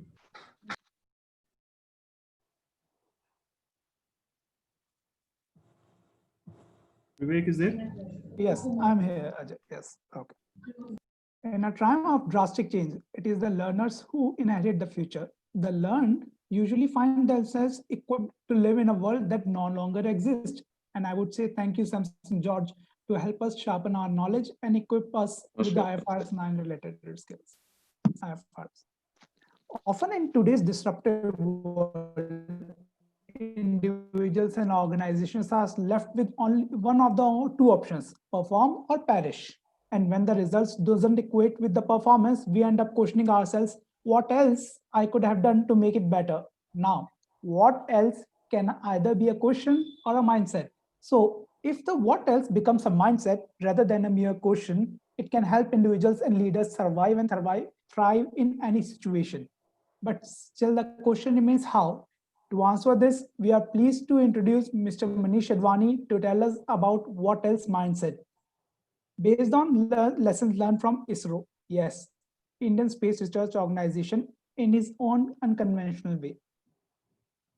Vivek is there? Yes, I'm here, Ajay. Yes, okay. In a time of drastic change, it is the learners who inherit the future. The learned usually find themselves equipped to live in a world that no longer exists. And I would say thank you, Samson George, to help us sharpen our knowledge and equip us with the IFRS 9 related skills. IFRS. Often in today's disruptive world, individuals and organizations are left with only one of the two options, perform or perish. And when the results doesn't equate with the performance, we end up questioning ourselves, what else I could have done to make it better? Now, what else can either be a question or a mindset? So if the what else becomes a mindset rather than a mere question, it can help individuals and leaders survive and thrive in any situation. But still the question remains how? To answer this, we are pleased to introduce Mr. Manish Advani to tell us about what else mindset. Based on lessons learned from ISRO, yes, Indian Space Research Organization, in his own unconventional way.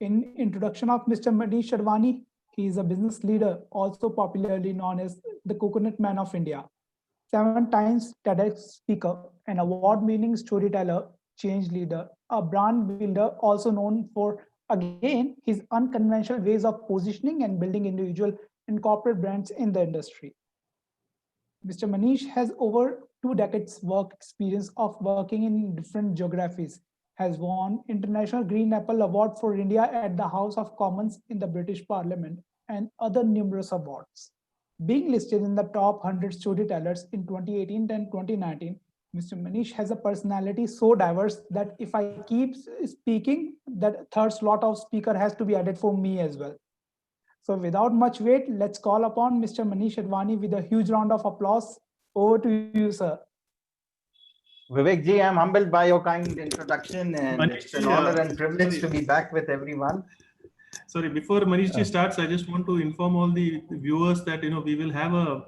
In introduction of Mr. Manish Advani, he is a business leader, also popularly known as the Coconut Man of India, 7 times TEDx speaker, an award-winning storyteller, change leader, a brand builder, also known for, again, his unconventional ways of positioning and building individual and corporate brands in the industry. Mr. Manish has over 2 decades work experience of working in different geographies, has won International Green Apple Award for India at the House of Commons in the British Parliament and other numerous awards. Being listed in the top 100 storytellers in 2018 and 2019, Mr. Manish has a personality so diverse that if I keep speaking, that third slot of speaker has to be added for me as well. So without much wait, let's call upon Mr. Manish Advani with a huge round of applause. Over to you, sir. Vivek ji, I'm humbled by your kind introduction, and Manish it's an ji, honor and privilege to sorry. be back with everyone. Sorry, before Manish ji starts, I just want to inform all the viewers that we will have a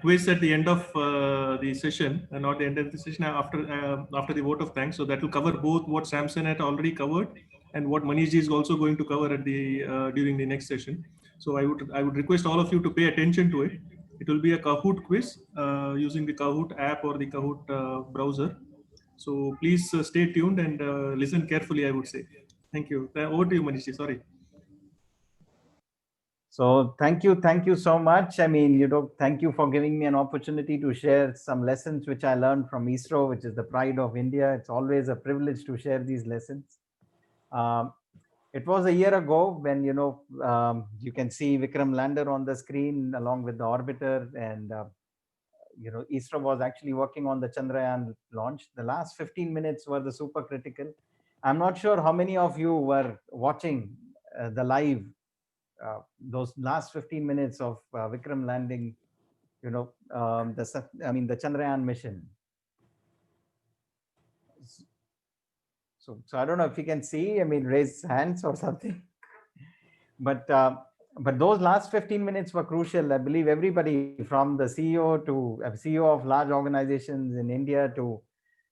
quiz at the end of the session, and not the end of the session, after the vote of thanks. So that will cover both what Samson had already covered and what Manish ji is also going to cover at the during the next session. So I would request all of you to pay attention to it. It will be a Kahoot quiz using the Kahoot app or the Kahoot browser. So please stay tuned and listen carefully, I would say. Thank you. Over to you, Manish ji. Sorry. So thank you so much. I mean, thank you for giving me an opportunity to share some lessons which I learned from ISRO, which is the pride of India. It's always a privilege to share these lessons. It was a year ago when, you can see Vikram lander on the screen along with the orbiter, and, ISRO was actually working on the Chandrayaan launch. The last 15 minutes were the super critical. I'm not sure how many of you were watching the live, those last 15 minutes of Vikram landing, the Chandrayaan mission. So I don't know if you can see, raise hands or something. But those last 15 minutes were crucial. I believe everybody from the CEO to CEO of large organizations in India to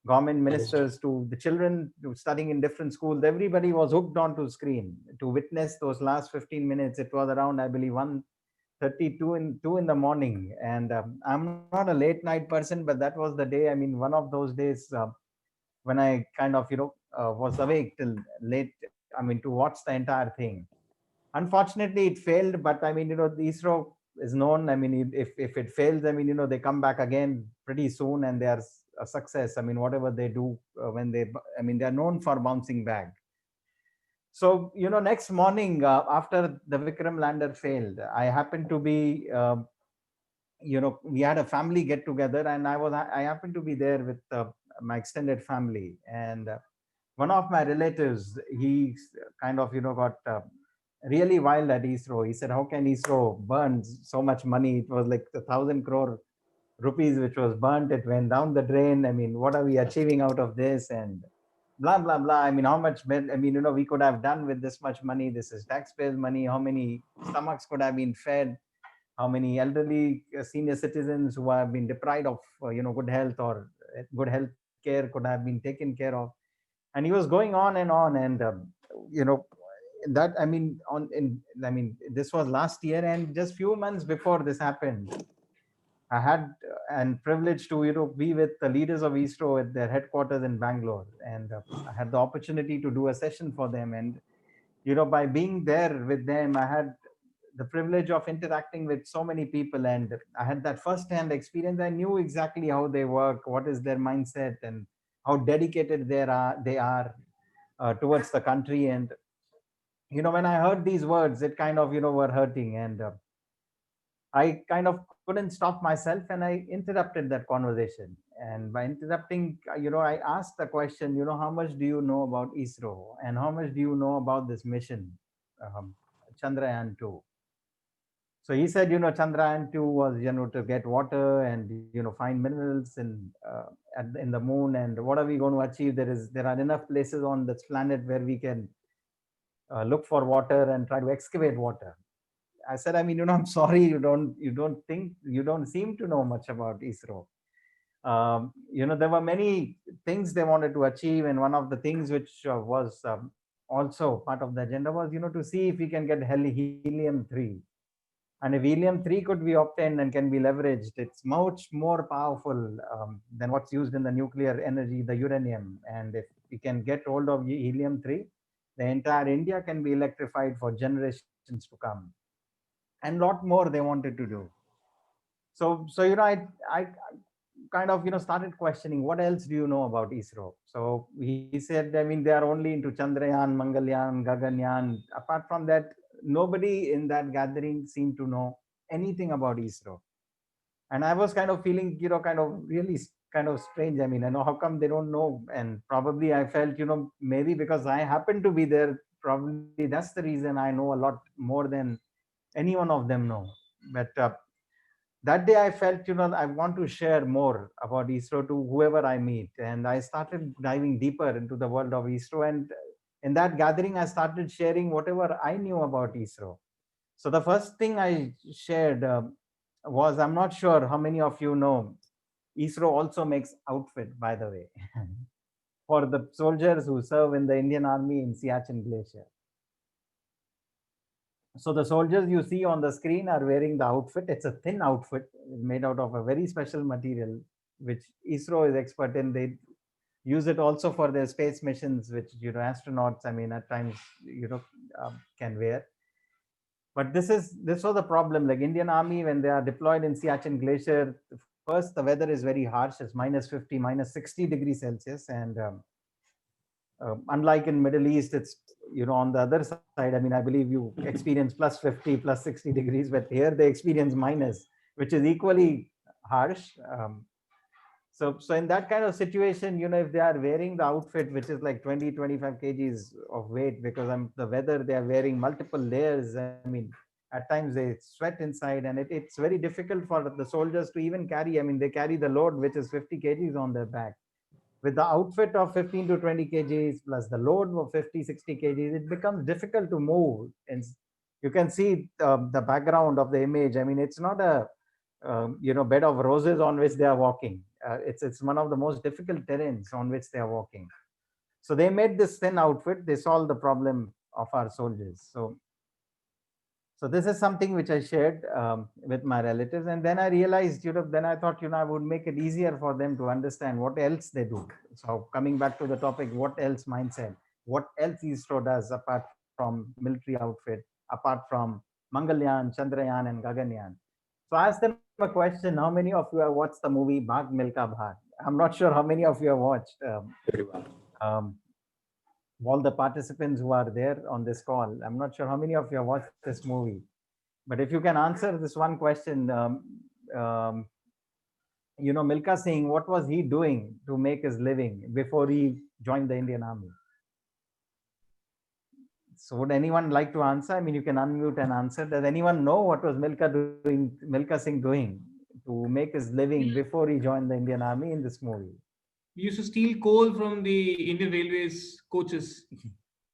government ministers to the children studying in different schools, everybody was hooked onto screen to witness those last 15 minutes. It was around, I believe, 1:32 in the morning. And I'm not a late night person, but that was the day, one of those days when I kind of, was awake till late, to watch the entire thing. Unfortunately, it failed, but the ISRO is known. If it fails, they come back again pretty soon, and they are a success. Whatever they do when they're known for bouncing back. So, next morning after the Vikram lander failed, I happened to be, we had a family get together, and I happened to be there with my extended family, and one of my relatives, he kind of, got really wild at ISRO. He said, how can ISRO burn so much money? It was like 1,000 crore rupees which was burnt. It went down the drain. What are we achieving out of this? And blah, blah, blah. How much, we could have done with this much money. This is taxpayers' money. How many stomachs could have been fed? How many elderly senior citizens who have been deprived of, good health or good health care could have been taken care of? And he was going on and on. And, that this was last year, and just few months before this happened, I had and privilege to be with the leaders of ISRO at their headquarters in Bangalore, and I had the opportunity to do a session for them. And by being there with them, I had the privilege of interacting with so many people, and I had that first-hand experience. I knew exactly how they work, what is their mindset, and how dedicated they are towards the country. And when I heard these words, it kind of were hurting, and I kind of couldn't stop myself, and I interrupted that conversation. And by interrupting, I asked the question, how much do you know about ISRO, and how much do you know about this mission, Chandrayaan 2? So he said, Chandrayaan 2 was, to get water and, find minerals in the moon. And what are we going to achieve? There are enough places on this planet where we can look for water and try to excavate water. I said, I'm sorry, you don't seem to know much about ISRO. There were many things they wanted to achieve, and one of the things which was also part of the agenda was, to see if we can get helium-3. And if helium-3 could be obtained and can be leveraged, it's much more powerful than what's used in the nuclear energy, the uranium. And if we can get hold of helium-3, the entire India can be electrified for generations to come. And a lot more they wanted to do. So I kind of, started questioning, what else do you know about ISRO? So he said, I mean, they are only into Chandrayaan, Mangalyaan, Gaganyaan. Apart from that, nobody in that gathering seemed to know anything about ISRO. And I was kind of feeling, kind of really kind of strange. I mean, I know how come they don't know. And probably I felt, maybe because I happened to be there, probably that's the reason I know a lot more than any one of them know. But that day I felt, I want to share more about ISRO to whoever I meet. And I started diving deeper into the world of ISRO. And in that gathering, I started sharing whatever I knew about ISRO. So the first thing I shared was, I'm not sure how many of you know, ISRO also makes outfit, by the way, for the soldiers who serve in the Indian Army in Siachen Glacier. So the soldiers you see on the screen are wearing the outfit. It's a thin outfit made out of a very special material, which ISRO is expert in. They use it also for their space missions, which, astronauts, I mean, at times, can wear. But this was the problem. Like Indian Army, when they are deployed in Siachen Glacier, first the weather is very harsh. It's -50, -60 degrees Celsius, and unlike in Middle East, it's on the other side. I mean, I believe you experience +50, +60 degrees, but here they experience minus, which is equally harsh. So in that kind of situation, if they are wearing the outfit, which is like 20, 25 kgs of weight, because the weather, they are wearing multiple layers. I mean, at times they sweat inside, and it's very difficult for the soldiers to even carry. I mean, they carry the load, which is 50 kgs on their back. With the outfit of 15 to 20 kgs plus the load of 50, 60 kgs, it becomes difficult to move. And you can see the background of the image. I mean, it's not a bed of roses on which they are walking. It's one of the most difficult terrains on which they are walking. So they made this thin outfit. They solved the problem of our soldiers. So this is something which I shared with my relatives. And then I realized, then I thought, I would make it easier for them to understand what else they do. So coming back to the topic, what else mindset, what else ISRO does apart from military outfit, apart from Mangalyaan, Chandrayaan, and Gaganyaan. So I asked them a question: how many of you have watched the movie Bhag Milka Bhag? I'm not sure how many of you have watched. All the participants who are there on this call, I'm not sure how many of you have watched this movie. But if you can answer this one question, Milka Singh, what was he doing to make his living before he joined the Indian Army? So would anyone like to answer? I mean, you can unmute and answer. Does anyone know what was Milka Singh doing to make his living before he joined the Indian Army in this movie? We used to steal coal from the Indian Railways coaches.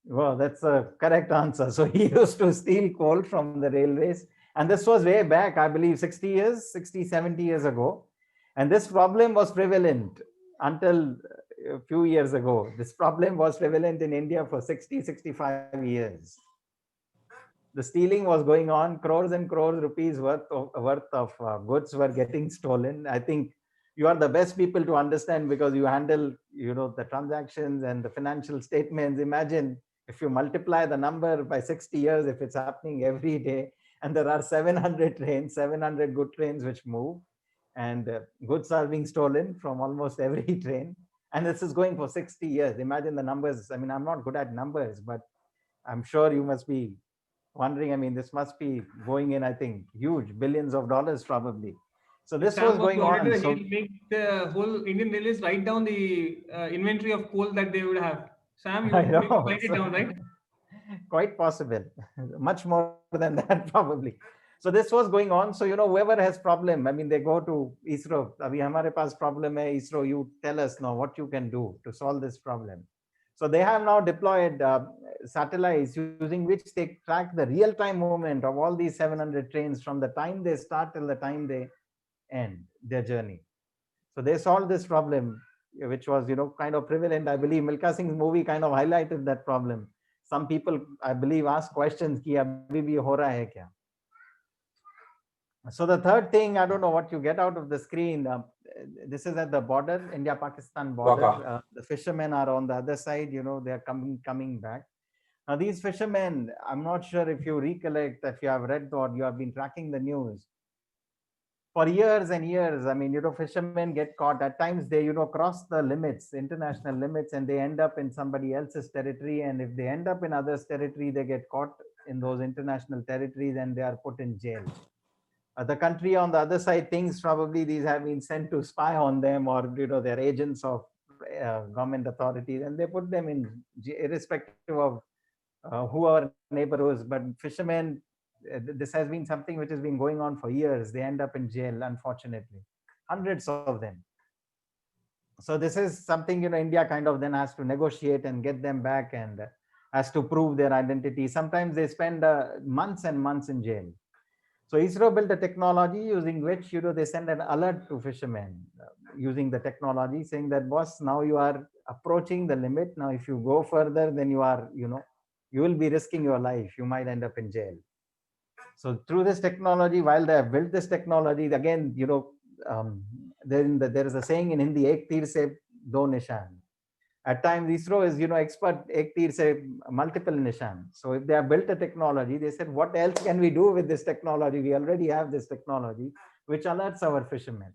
Well, that's a correct answer. So he used to steal coal from the railways. And this was way back, I believe, 60, 70 years ago. And this problem was prevalent until a few years ago. This problem was prevalent in India for 60, 65 years. The stealing was going on. Crores and crores rupees worth of goods were getting stolen. I think you are the best people to understand because you handle, the transactions and the financial statements. Imagine if you multiply the number by 60 years, if it's happening every day, and there are 700 trains, 700 good trains which move, and goods are being stolen from almost every train. And this is going for 60 years. Imagine the numbers. I mean, I'm not good at numbers, but I'm sure you must be wondering, I mean, this must be going in, I think, huge, billions of dollars probably. So this was going on. So he'll make the whole Indian Railways write down the inventory of coal that they would have. Sam, you write it down, right? Quite possible. Much more than that, probably. So this was going on. So, whoever has problem, I mean, they go to ISRO. Abhi hamare paas problem hai, ISRO, you tell us now what you can do to solve this problem. So they have now deployed satellites using which they track the real-time movement of all these 700 trains from the time they start till the time they end their journey. So they solved this problem, which was, kind of prevalent. I believe Milka Singh's movie kind of highlighted that problem. Some people, I believe, ask questions, ki abhi bhi ho raha hai kya? So the third thing, I don't know what you get out of the screen. This is at the border, India-Pakistan border. The fishermen are on the other side, they are coming back. Now these fishermen, I'm not sure if you recollect, if you have read or you have been tracking the news. for years and years, I mean, fishermen get caught. At times they, cross the limits, international limits, and they end up in somebody else's territory. And if they end up in others' territory, they get caught in those international territories and they are put in jail. The country on the other side thinks probably these have been sent to spy on them, or they're agents of government authorities, and they put them in irrespective of who our neighbor is. But fishermen, this has been something which has been going on for years. They end up in jail, unfortunately, hundreds of them. So this is something, India kind of then has to negotiate and get them back, and has to prove their identity. Sometimes they spend months and months in jail. So ISRO built a technology using which, they send an alert to fishermen using the technology, saying that, boss, now you are approaching the limit. Now, if you go further, then you are, you will be risking your life. You might end up in jail. So through this technology, while they have built this technology, again, there is a saying in Hindi, ek tir se do nishan. At times, ISRO is, expert, ek tir se multiple nishan. So if they have built a technology, they said, what else can we do with this technology? We already have this technology, which alerts our fishermen.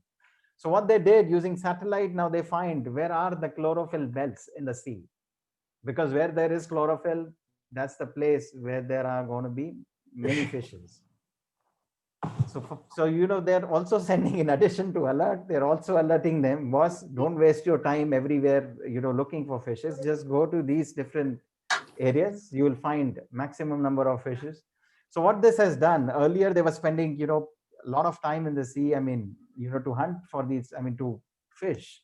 So what they did using satellite, now they find where are the chlorophyll belts in the sea. Because where there is chlorophyll, that's the place where there are going to be many fishes. So they're also sending, in addition to alert, they're also alerting them, boss, don't waste your time everywhere, looking for fishes. Just go to these different areas. You will find maximum number of fishes. So what this has done, earlier they were spending, a lot of time in the sea. I mean, to hunt for these, to fish.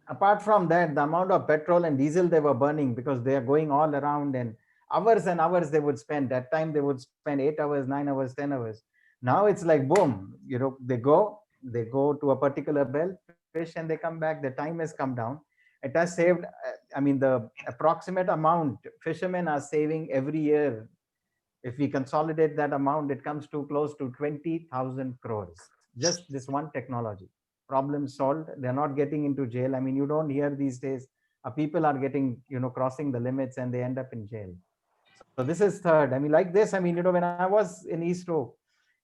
Apart from that, the amount of petrol and diesel they were burning, because they are going all around, and hours they would spend. That time they would spend 8 hours, 9 hours, 10 hours. Now it's like, boom, they go to a particular belt, fish, and they come back. The time has come down. It has saved, the approximate amount fishermen are saving every year. If we consolidate that amount, it comes to close to 20,000 crores. Just this one technology. Problem solved. They're not getting into jail. You don't hear these days, people are getting, crossing the limits and they end up in jail. So this is third. Like this, when I was in ISRO,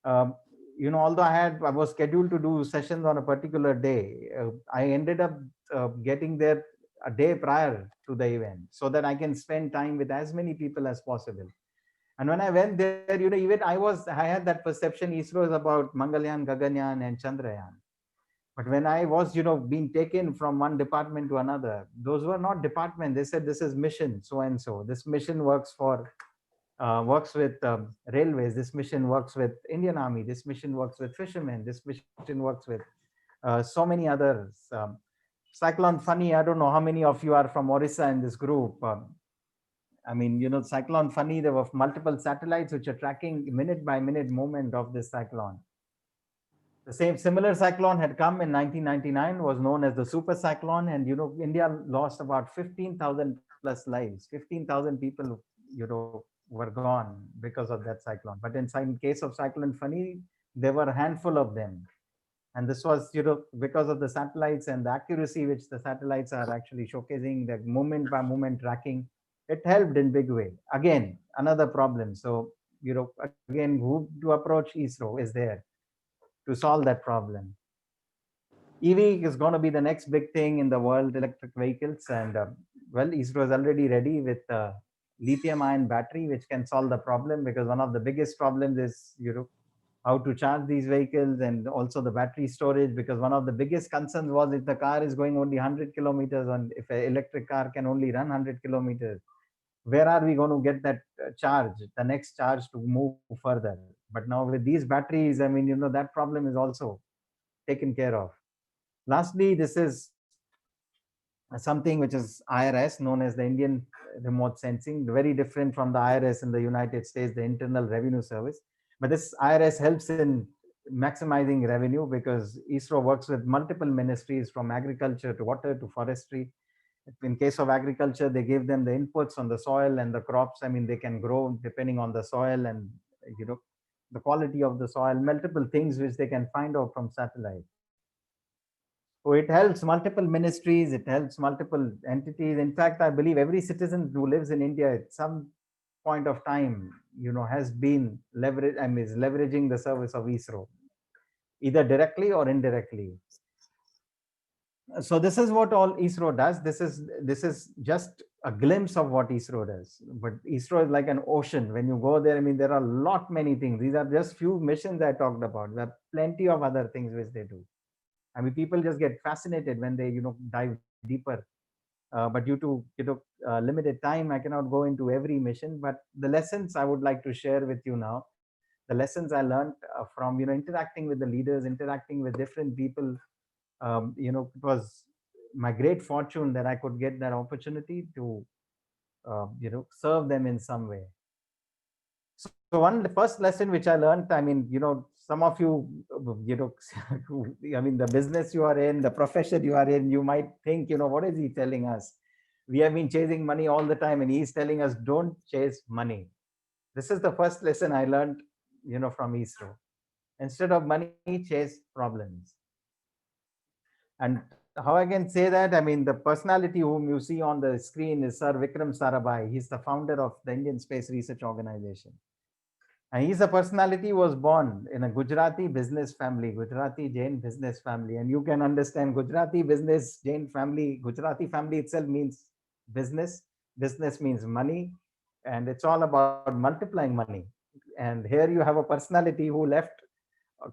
although I was scheduled to do sessions on a particular day, I ended up getting there a day prior to the event so that I can spend time with as many people as possible. And when I went there, even I had that perception ISRO is about Mangalyaan, Gaganyaan, and Chandrayaan. But when I was, being taken from one department to another, those were not departments. They said, this is mission so and so. This mission works with railways. This mission works with Indian Army. This mission works with fishermen. This mission works with so many others. Cyclone Fani, I don't know how many of you are from Orissa in this group. Cyclone Fani, there were multiple satellites which are tracking minute by minute movement of this cyclone. The similar cyclone had come in 1999, was known as the super cyclone, and India lost about 15,000 plus lives. 15,000 people were gone because of that cyclone. But in case of Cyclone Fani, there were a handful of them, and this was because of the satellites and the accuracy which the satellites are actually showcasing, the moment by moment tracking. It helped in big way. Again, another problem. So again, who to approach? ISRO is there to solve that problem. EV is going to be the next big thing in the world, electric vehicles. And ISRO is already ready with lithium-ion battery, which can solve the problem, because one of the biggest problems is, how to charge these vehicles, and also the battery storage, because one of the biggest concerns was if the car is going only 100 kilometers, and if an electric car can only run 100 kilometers, where are we going to get that charge, the next charge to move further? But now with these batteries, that problem is also taken care of. Lastly, this is something which is IRS, known as the Indian Remote Sensing, very different from the IRS in the United States, the Internal Revenue Service. But this IRS helps in maximizing revenue, because ISRO works with multiple ministries, from agriculture to water to forestry. In case of agriculture, they give them the inputs on the soil and the crops. They can grow depending on the soil and the quality of the soil, multiple things which they can find out from satellite. So it helps multiple ministries, it helps multiple entities. In fact, I believe every citizen who lives in India at some point of time, has been is leveraging the service of ISRO. either directly or indirectly. So this is what all ISRO does. This is just a glimpse of what ISRO does. But ISRO is like an ocean. When you go there, I mean, there are many things. These are just few missions I talked about. There are plenty of other things which they do. I mean, people just get fascinated when they dive deeper. But due to limited time, I cannot go into every mission. But the lessons I would like to share with you now, the lessons I learned from interacting with the leaders, interacting with different people. It was my great fortune that I could get that opportunity to serve them in some way. So the first lesson which I learned, I mean, some of you, I mean, the business you are in, the profession you are in, you might think, what is he telling us? We have been chasing money all the time, and he's telling us don't chase money. This is the first lesson I learned, from ISRO. Instead of money, chase problems. And how I can say that, I mean, the personality whom you see on the screen is Sir Vikram Sarabhai. He's the founder of the Indian Space Research Organization. And he's a personality who was born in a Gujarati business family, Gujarati Jain business family. And you can understand Gujarati business, Jain family, Gujarati family itself means business. Business means money. And it's all about multiplying money. And here you have a personality who left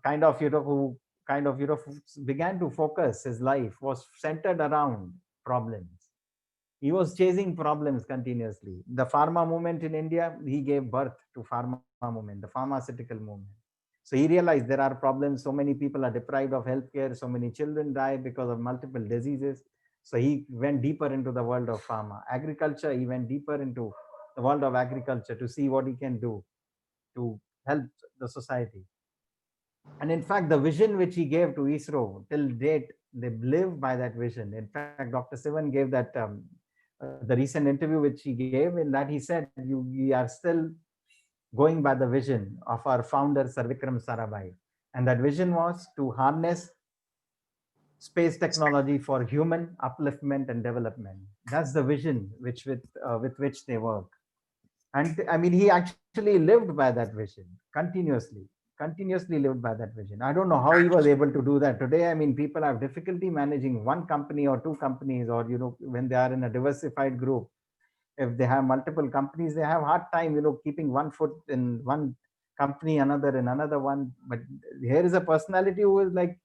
who began to focus his life was centered around problems. He was chasing problems continuously. The pharma movement in India, he gave birth to pharma movement, the pharmaceutical movement. So he realized there are problems. So many people are deprived of healthcare. So many children die because of multiple diseases. So he went deeper into the world of pharma. Agriculture, he went deeper into the world of agriculture to see what he can do to help the society. And in fact, the vision which he gave to ISRO till date, they live by that vision. In fact, Dr. Sivan gave that the recent interview which he gave, in that he said, we are still going by the vision of our founder, Sir Vikram Sarabhai. And that vision was to harness space technology for human upliftment and development. That's the vision with which they work. And I mean, he actually lived by that vision continuously lived by that vision. I don't know how he was able to do that. Today, I mean, people have difficulty managing one company or two companies, or, when they are in a diversified group, if they have multiple companies, they have hard time, keeping one foot in one company, another in another one. But here is a personality who is like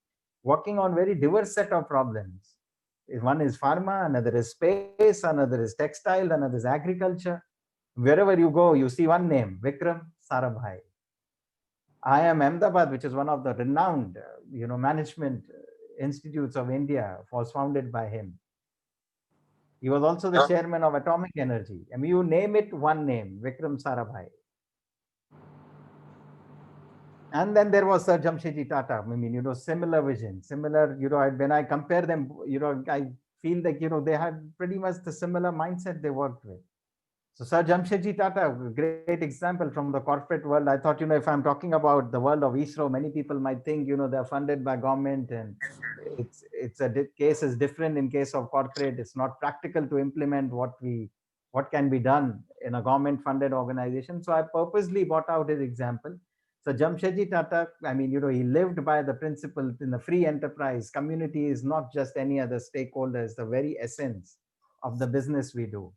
working on very diverse set of problems. One is pharma, another is space, another is textile, another is agriculture. Wherever you go, you see one name, Vikram Sarabhai. IIM Ahmedabad, which is one of the renowned, management institutes of India, was founded by him. He was also the chairman of Atomic Energy. I mean, you name it, one name, Vikram Sarabhai. And then there was Sir Jamshedji Tata. I mean, similar vision, similar, when I compare them, I feel like, they had pretty much the similar mindset they worked with. So Sir Jamshedji Tata, a great example from the corporate world. I thought, if I'm talking about the world of ISRO, many people might think, they're funded by government, and case is different in case of corporate. It's not practical to implement what can be done in a government funded organization. So I purposely brought out his example. So Jamshedji Tata, I mean, he lived by the principle in the free enterprise. Community is not just any other stakeholder, it's the very essence of the business we do.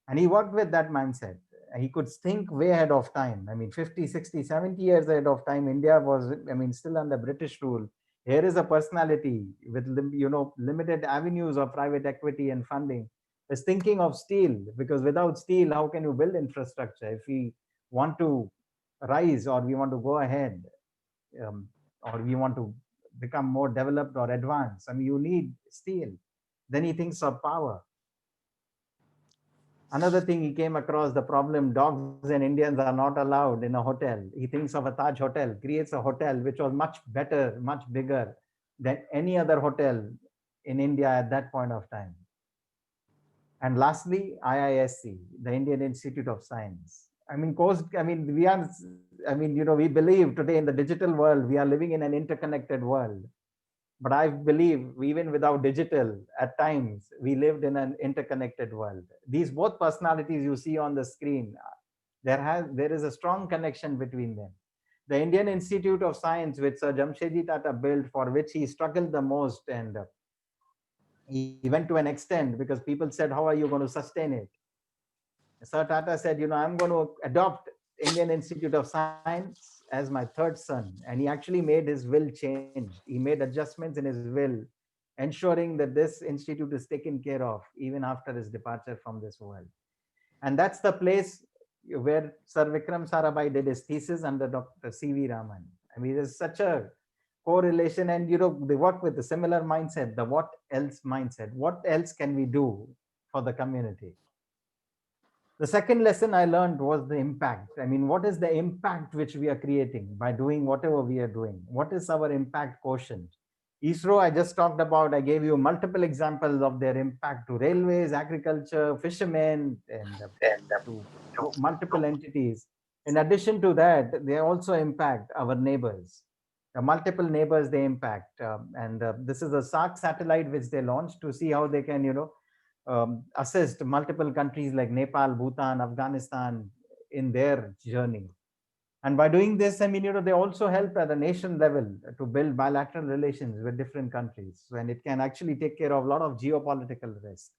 And he worked with that mindset. He could think way ahead of time. I mean, 50, 60, 70 years ahead of time, India was, I mean, still under British rule. Here is a personality with, limited avenues of private equity and funding, is thinking of steel, because without steel, how can you build infrastructure? If we want to rise, or we want to go ahead, or we want to become more developed or advanced, I mean, you need steel. Then he thinks of power. Another thing, he came across the problem, dogs and Indians are not allowed in a hotel. He thinks of a Taj Hotel, creates a hotel which was much better, much bigger than any other hotel in India at that point of time. And lastly, IISc, the Indian Institute of Science. I mean, we believe today in the digital world, we are living in an interconnected world. But I believe even without digital, at times, we lived in an interconnected world. These both personalities you see on the screen, there is a strong connection between them. The Indian Institute of Science, which Sir Jamshedji Tata built, for which he struggled the most, and he went to an extent because people said, how are you going to sustain it? Sir Tata said, I'm going to adopt Indian Institute of Science as my third son. And he actually made his will change. He made adjustments in his will, ensuring that this institute is taken care of even after his departure from this world. And that's the place where Sir Vikram Sarabhai did his thesis under Dr. C.V. Raman. I mean, there's such a correlation, and they work with a similar mindset, the what else mindset. What else can we do for the community? The second lesson I learned was the impact. I mean, what is the impact which we are creating by doing whatever we are doing? What is our impact quotient? ISRO, I just talked about, I gave you multiple examples of their impact to railways, agriculture, fishermen, and to multiple entities. In addition to that, they also impact our neighbors. The multiple neighbors they impact. This is a SARC satellite which they launched to see how they can, assist multiple countries like Nepal, Bhutan, Afghanistan in their journey. And by doing this, I mean, they also help at a nation level to build bilateral relations with different countries. And it can actually take care of a lot of geopolitical risk.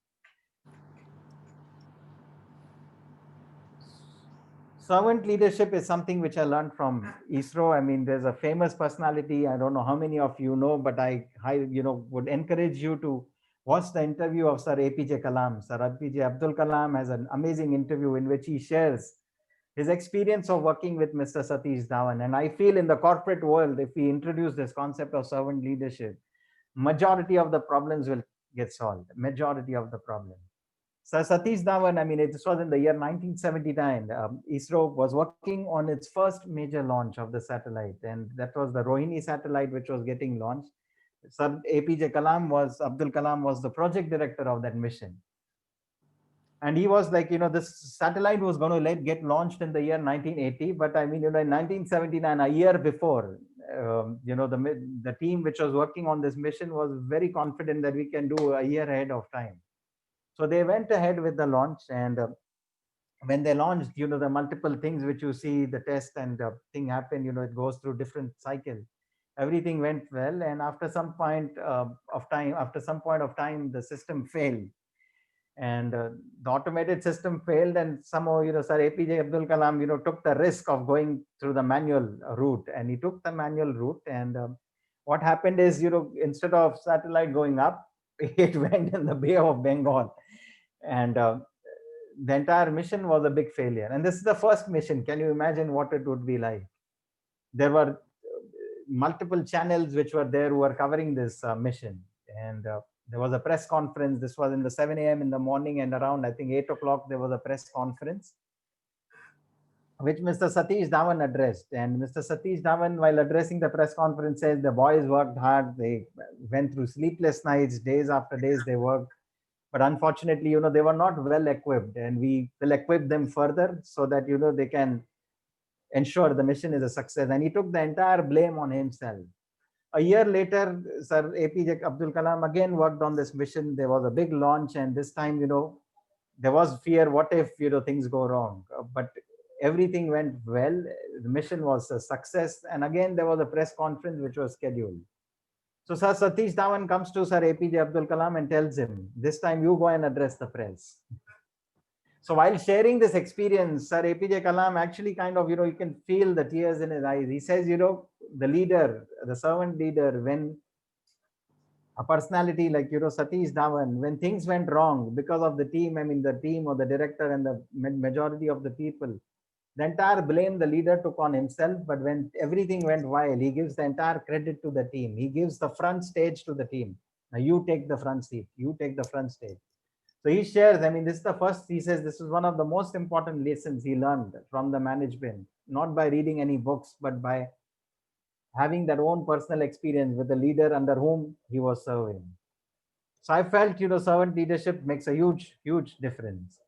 Servant leadership is something which I learned from ISRO. I mean, there's a famous personality. I don't know how many of you know, but I would encourage you to watch the interview of Sir APJ Kalam. Sir APJ Abdul Kalam has an amazing interview in which he shares his experience of working with Mr. Satish Dhawan. And I feel in the corporate world, if we introduce this concept of servant leadership, majority of the problems will get solved. Majority of the problem. So Satish Dhawan, I mean, this was in the year 1979. ISRO was working on its first major launch of the satellite, and that was the Rohini satellite, which was getting launched. Sir APJ Kalam Abdul Kalam was the project director of that mission. And he was like, this satellite was going to get launched in the year 1980. But I mean, in 1979, a year before, the team which was working on this mission was very confident that we can do a year ahead of time. So they went ahead with the launch, and when they launched, the multiple things which you see, the test and the thing happened, it goes through different cycles. Everything went well, and after some point of time, the system failed, and the automated system failed, and somehow, Sir APJ Abdul Kalam, took the risk of going through the manual route, and he took the manual route, and what happened is, instead of satellite going up, it went in the Bay of Bengal. And the entire mission was a big failure. And this is the first mission. Can you imagine what it would be like? There were multiple channels which were there who were covering this mission. And there was a press conference. This was in the 7 a.m. in the morning, and around, I think, 8 o'clock, there was a press conference which Mr. Satish Dhawan addressed. And Mr. Satish Dhawan, while addressing the press conference, said the boys worked hard. They went through sleepless nights, days after days they worked. But unfortunately, they were not well equipped, and we will equip them further so that, they can ensure the mission is a success. And he took the entire blame on himself. A year later, Sir APJ Abdul Kalam again worked on this mission. There was a big launch, and this time, there was fear. What if, things go wrong? But everything went well. The mission was a success. And again, there was a press conference which was scheduled. So Sir Satish Dhawan comes to Sir APJ Abdul Kalam and tells him, this time you go and address the press. So while sharing this experience, Sir APJ Kalam actually kind of, you can feel the tears in his eyes. He says, the leader, the servant leader, when a personality like, Satish Dhawan, when things went wrong because of the team, I mean, the team or the director and the majority of the people, the entire blame the leader took on himself. But when everything went well, he gives the entire credit to the team. He gives the front stage to the team. Now you take the front seat, you take the front stage. So he shares, I mean, this is the first, he says, this is one of the most important lessons he learned from the management, not by reading any books, but by having their own personal experience with the leader under whom he was serving. So I felt, servant leadership makes a huge, huge difference.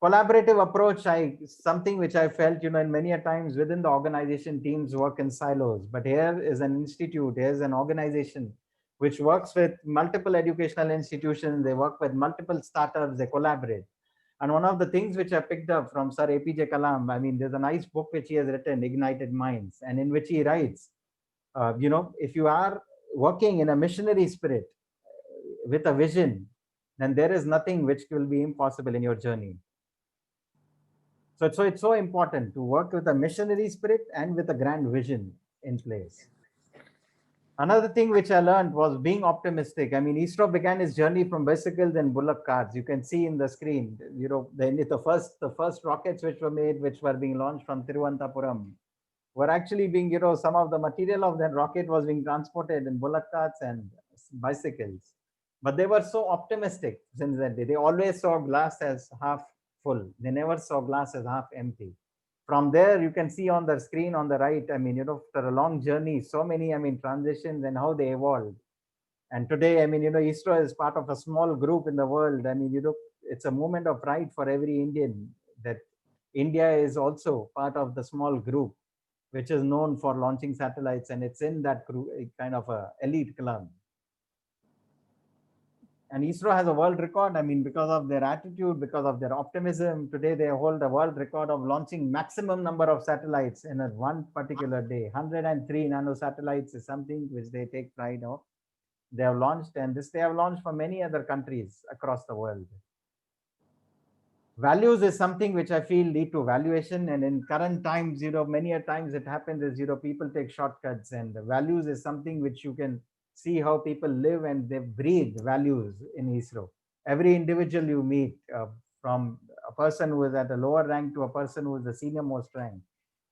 Collaborative approach, something which I felt, in many a times within the organization, teams work in silos. But here is an institute, here's an organization which works with multiple educational institutions. They work with multiple startups, they collaborate. And one of the things which I picked up from Sir APJ Kalam, I mean, there's a nice book which he has written, Ignited Minds, and in which he writes, if you are working in a missionary spirit with a vision, then there is nothing which will be impossible in your journey. So it's so important to work with a missionary spirit and with a grand vision in place. Another thing which I learned was being optimistic. I mean, ISRO began its journey from bicycles and bullock carts. You can see in the screen, the first rockets which were made, which were being launched from Thiruvananthapuram, were actually being, some of the material of that rocket was being transported in bullock carts and bicycles. But they were so optimistic since that day. They always saw glass as half full. They never saw glass as half empty. From there, you can see on the screen on the right, I mean, after a long journey, so many, I mean, transitions and how they evolved. And today, I mean, ISRO is part of a small group in the world. I mean, it's a moment of pride for every Indian that India is also part of the small group, which is known for launching satellites. And it's in that group, kind of a elite club. And ISRO has a world record. I mean, because of their attitude, because of their optimism, today they hold a world record of launching maximum number of satellites in a one particular day. 103 nano satellites is something which they take pride of. They have launched, and this they have launched for many other countries across the world. Values is something which I feel lead to valuation, and in current times, many a times it happens is, people take shortcuts, and the values is something which you can see how people live and they breathe values in ISRO. Every individual you meet, from a person who is at a lower rank to a person who is the senior most rank,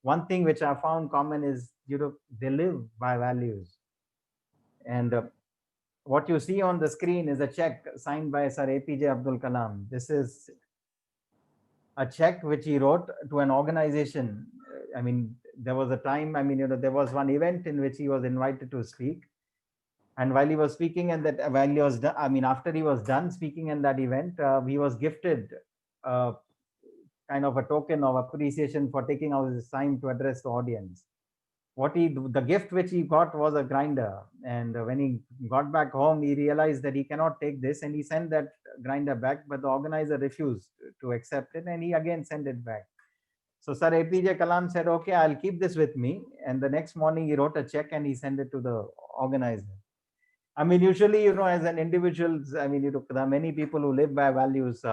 one thing which I found common is, they live by values. And what you see on the screen is a check signed by Sir APJ Abdul Kalam. This is a check which he wrote to an organization. I mean, there was a time, I mean, there was one event in which he was invited to speak. And while he was speaking, and that while he was done, I mean, after he was done speaking in that event, he was gifted kind of a token of appreciation for taking out his time to address the audience. The gift which he got was a grinder. And when he got back home, he realized that he cannot take this, and he sent that grinder back, but the organizer refused to accept it, and he again sent it back. So Sir APJ Kalam said, okay, I'll keep this with me. And the next morning he wrote a check and he sent it to the organizer. I mean, usually, as an individual, I mean, there are many people who live by values.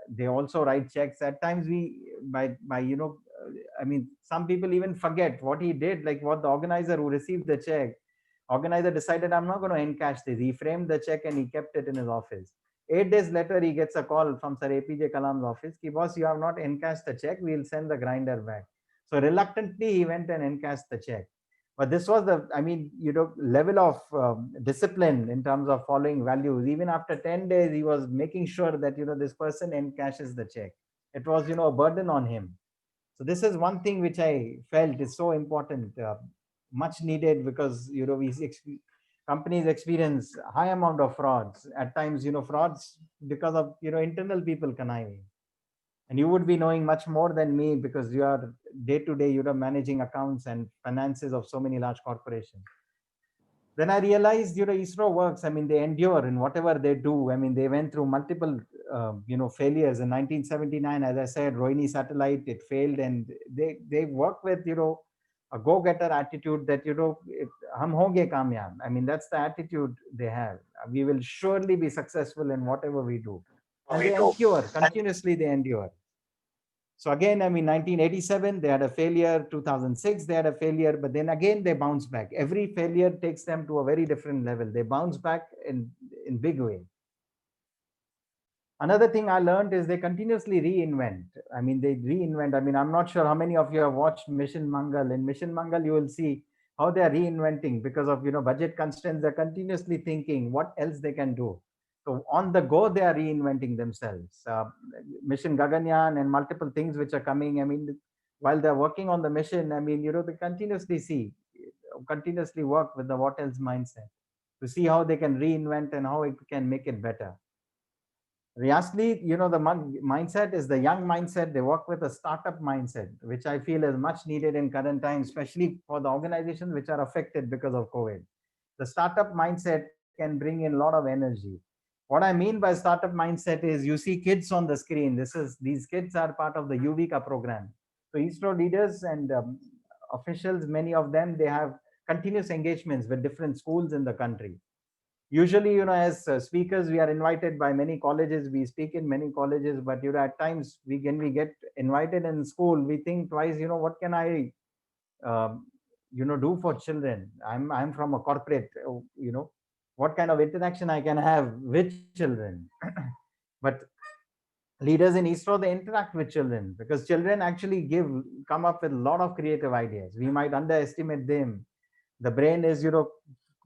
They also write checks. At times I mean, some people even forget what he did, like what the organizer who received the check, organizer decided, I'm not going to encash this. He framed the check and he kept it in his office. 8 days later, he gets a call from Sir APJ Kalam's office. Ki, boss, you have not encashed the check. We'll send the grinder back. So reluctantly, he went and encashed the check. But this was the, I mean, level of discipline in terms of following values. Even after 10 days, he was making sure that, this person encashes the check. It was, a burden on him. So this is one thing which I felt is so important, much needed, because, companies experience high amount of frauds. At times, frauds because of, internal people conniving. And you would be knowing much more than me because you are day to day, managing accounts and finances of so many large corporations. Then I realized, ISRO works. I mean, they endure in whatever they do. I mean, they went through multiple, failures. In 1979, as I said, Rohini satellite, it failed, and they work with, a go-getter attitude that, hum honge kamyab. I mean, that's the attitude they have. We will surely be successful in whatever we do. And they endure, continuously they endure. So again, I mean, 1987, they had a failure. 2006, they had a failure, but then again, they bounce back. Every failure takes them to a very different level. They bounce back in big way. Another thing I learned is they continuously reinvent. I mean, they reinvent. I mean, I'm not sure how many of you have watched Mission Mangal. In Mission Mangal, you will see how they are reinventing because of, budget constraints. They're continuously thinking what else they can do. So on the go, they are reinventing themselves. Mission Gaganyaan and multiple things which are coming. I mean, while they're working on the mission, I mean, they continuously work with the what else mindset to see how they can reinvent and how it can make it better. Lastly, the mindset is the young mindset. They work with a startup mindset, which I feel is much needed in current times, especially for the organizations which are affected because of COVID. The startup mindset can bring in a lot of energy. What I mean by startup mindset is you see kids on the screen. These kids are part of the Uvika program. So ISRO leaders and officials, many of them, they have continuous engagements with different schools in the country. Usually, as speakers, we are invited by many colleges. We speak in many colleges, but at times when we get invited in school, we think twice. What can I, do for children? I'm from a corporate. What kind of interaction I can have with children? But leaders in ISRO, they interact with children because children actually come up with a lot of creative ideas. We might underestimate them. The brain is,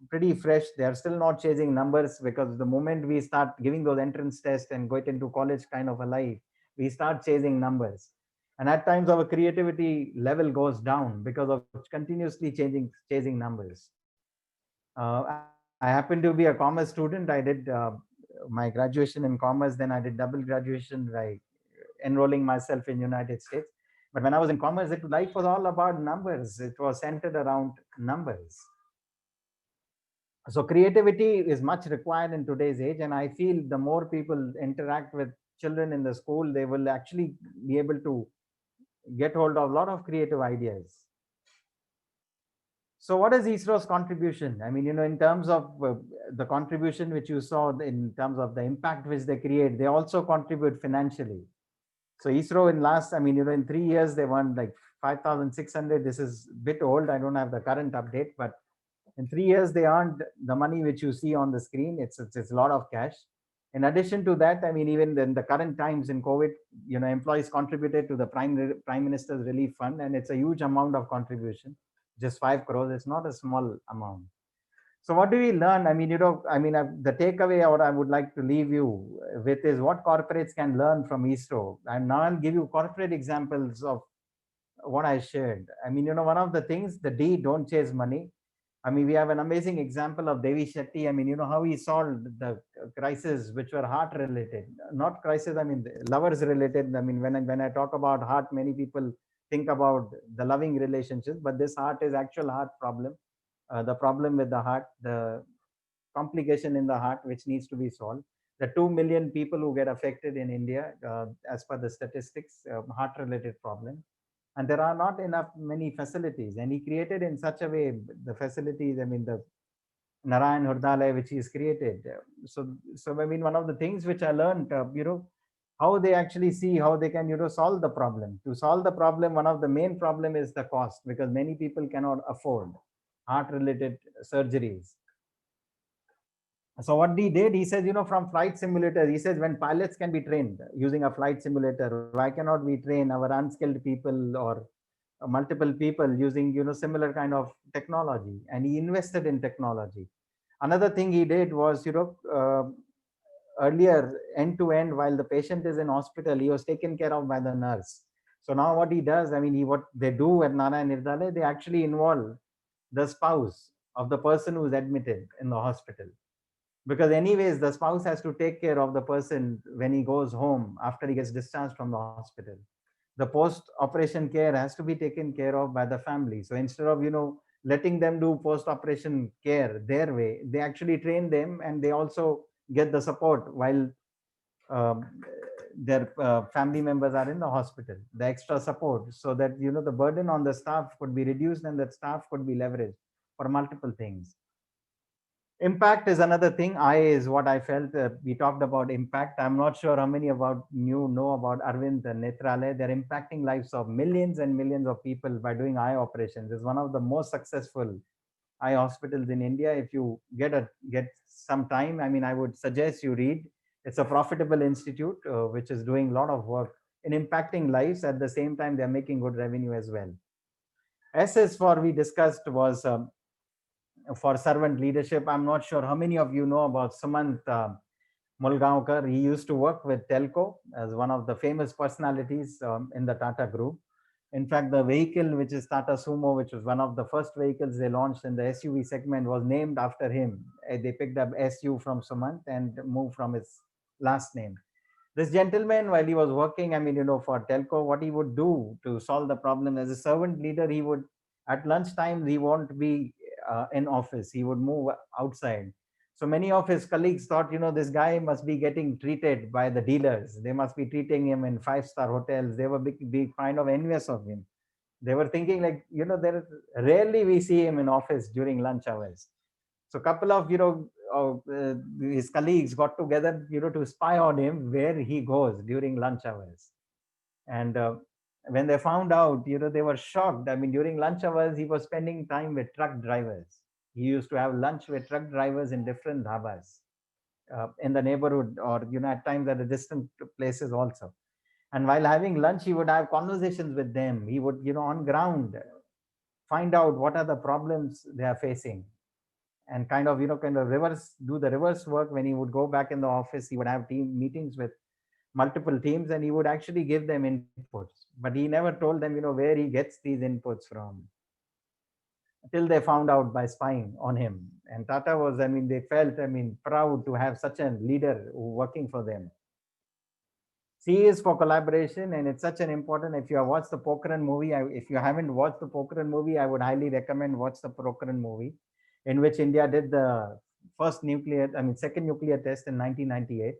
pretty fresh. They are still not chasing numbers, because the moment we start giving those entrance tests and get into college kind of a life, we start chasing numbers. And at times our creativity level goes down because of continuously chasing numbers. I happen to be a commerce student. I did my graduation in commerce, then I did double graduation by enrolling myself in United States. But when I was in commerce, life was all about numbers. It was centered around numbers. So creativity is much required in today's age, and I feel the more people interact with children in the school, they will actually be able to get hold of a lot of creative ideas. So what is ISRO's contribution? I mean, in terms of the contribution which you saw, in terms of the impact which they create, they also contribute financially. So ISRO in last, in 3 years, they won like 5,600. This is a bit old. I don't have the current update, but in 3 years, they earned the money which you see on the screen. It's a lot of cash. In addition to that, even in the current times in COVID, employees contributed to the Prime Minister's Relief Fund, and it's a huge amount of contribution. Just 5 crores. It's not a small amount. So what do we learn? The takeaway what I would like to leave you with is what corporates can learn from ISRO. And now I'll give you corporate examples of what I shared. One of the things, the D, don't chase money. We have an amazing example of Devi Shetty. How he solved the crisis which were heart related, not crisis, lovers related. When I talk about heart, many people think about the loving relationships, but this heart is actual heart problem. The problem with the heart, the complication in the heart, which needs to be solved. The 2 million people who get affected in India, as per the statistics, heart related problem. And there are not many facilities, and he created in such a way the facilities, the Narayan Hurdalaya which he's created. So one of the things which I learned, how they actually see how they can, solve the problem. To solve the problem, one of the main problem is the cost, because many people cannot afford heart-related surgeries. So what he did, he says, from flight simulators, he says when pilots can be trained using a flight simulator, why cannot we train our unskilled people or multiple people using, similar kind of technology? And he invested in technology. Another thing he did was, earlier end to end, while the patient is in hospital, he was taken care of by the nurse. So now what he does, what they do at Narayan Hurdalaya, they actually involve the spouse of the person who's admitted in the hospital. Because anyways, the spouse has to take care of the person when he goes home after he gets discharged from the hospital. The post-operation care has to be taken care of by the family. So instead of, letting them do post-operation care their way, they actually train them, and they also get the support while their family members are in the hospital, the extra support, so that, the burden on the staff could be reduced and that staff could be leveraged for multiple things. Impact is another thing. I is what I felt. We talked about impact. I'm not sure how many about you know about Arvind and Netralaya. They're impacting lives of millions and millions of people by doing eye operations. It's one of the most successful eye hospitals in India. If you get some time, I would suggest you read. It's a profitable institute which is doing a lot of work in impacting lives. At the same time, they're making good revenue as well. S is for, we discussed, was for servant leadership. I'm not sure how many of you know about Sumant Mulgaonkar. He used to work with Telco as one of the famous personalities in the Tata group. In fact, the vehicle, which is Tata Sumo, which was one of the first vehicles they launched in the SUV segment, was named after him. They picked up SU from Sumant and moved from his last name. This gentleman, while he was working, for Telco, what he would do to solve the problem as a servant leader, he would, at lunchtime, he won't be in office. He would move outside. So many of his colleagues thought, this guy must be getting treated by the dealers. They must be treating him in 5-star hotels. They were big kind of envious of him. They were thinking like, there rarely we see him in office during lunch hours. So a couple of, his colleagues got together, to spy on him where he goes during lunch hours. And when they found out, they were shocked. I mean, during lunch hours, he was spending time with truck drivers. He used to have lunch with truck drivers in different dhabas in the neighborhood, or, at times at the distant places also. And while having lunch, he would have conversations with them. He would, on ground, find out what are the problems they are facing, and kind of do the reverse work. When he would go back in the office, he would have team meetings with multiple teams, and he would actually give them inputs, but he never told them where he gets these inputs from, till they found out by spying on him. And Tata was, they felt, proud to have such a leader working for them. C is for collaboration, and it's such an important. If you have watched the Pokhran movie, if you haven't watched the Pokhran movie, I would highly recommend watch the Pokhran movie, in which India did the second nuclear test in 1998.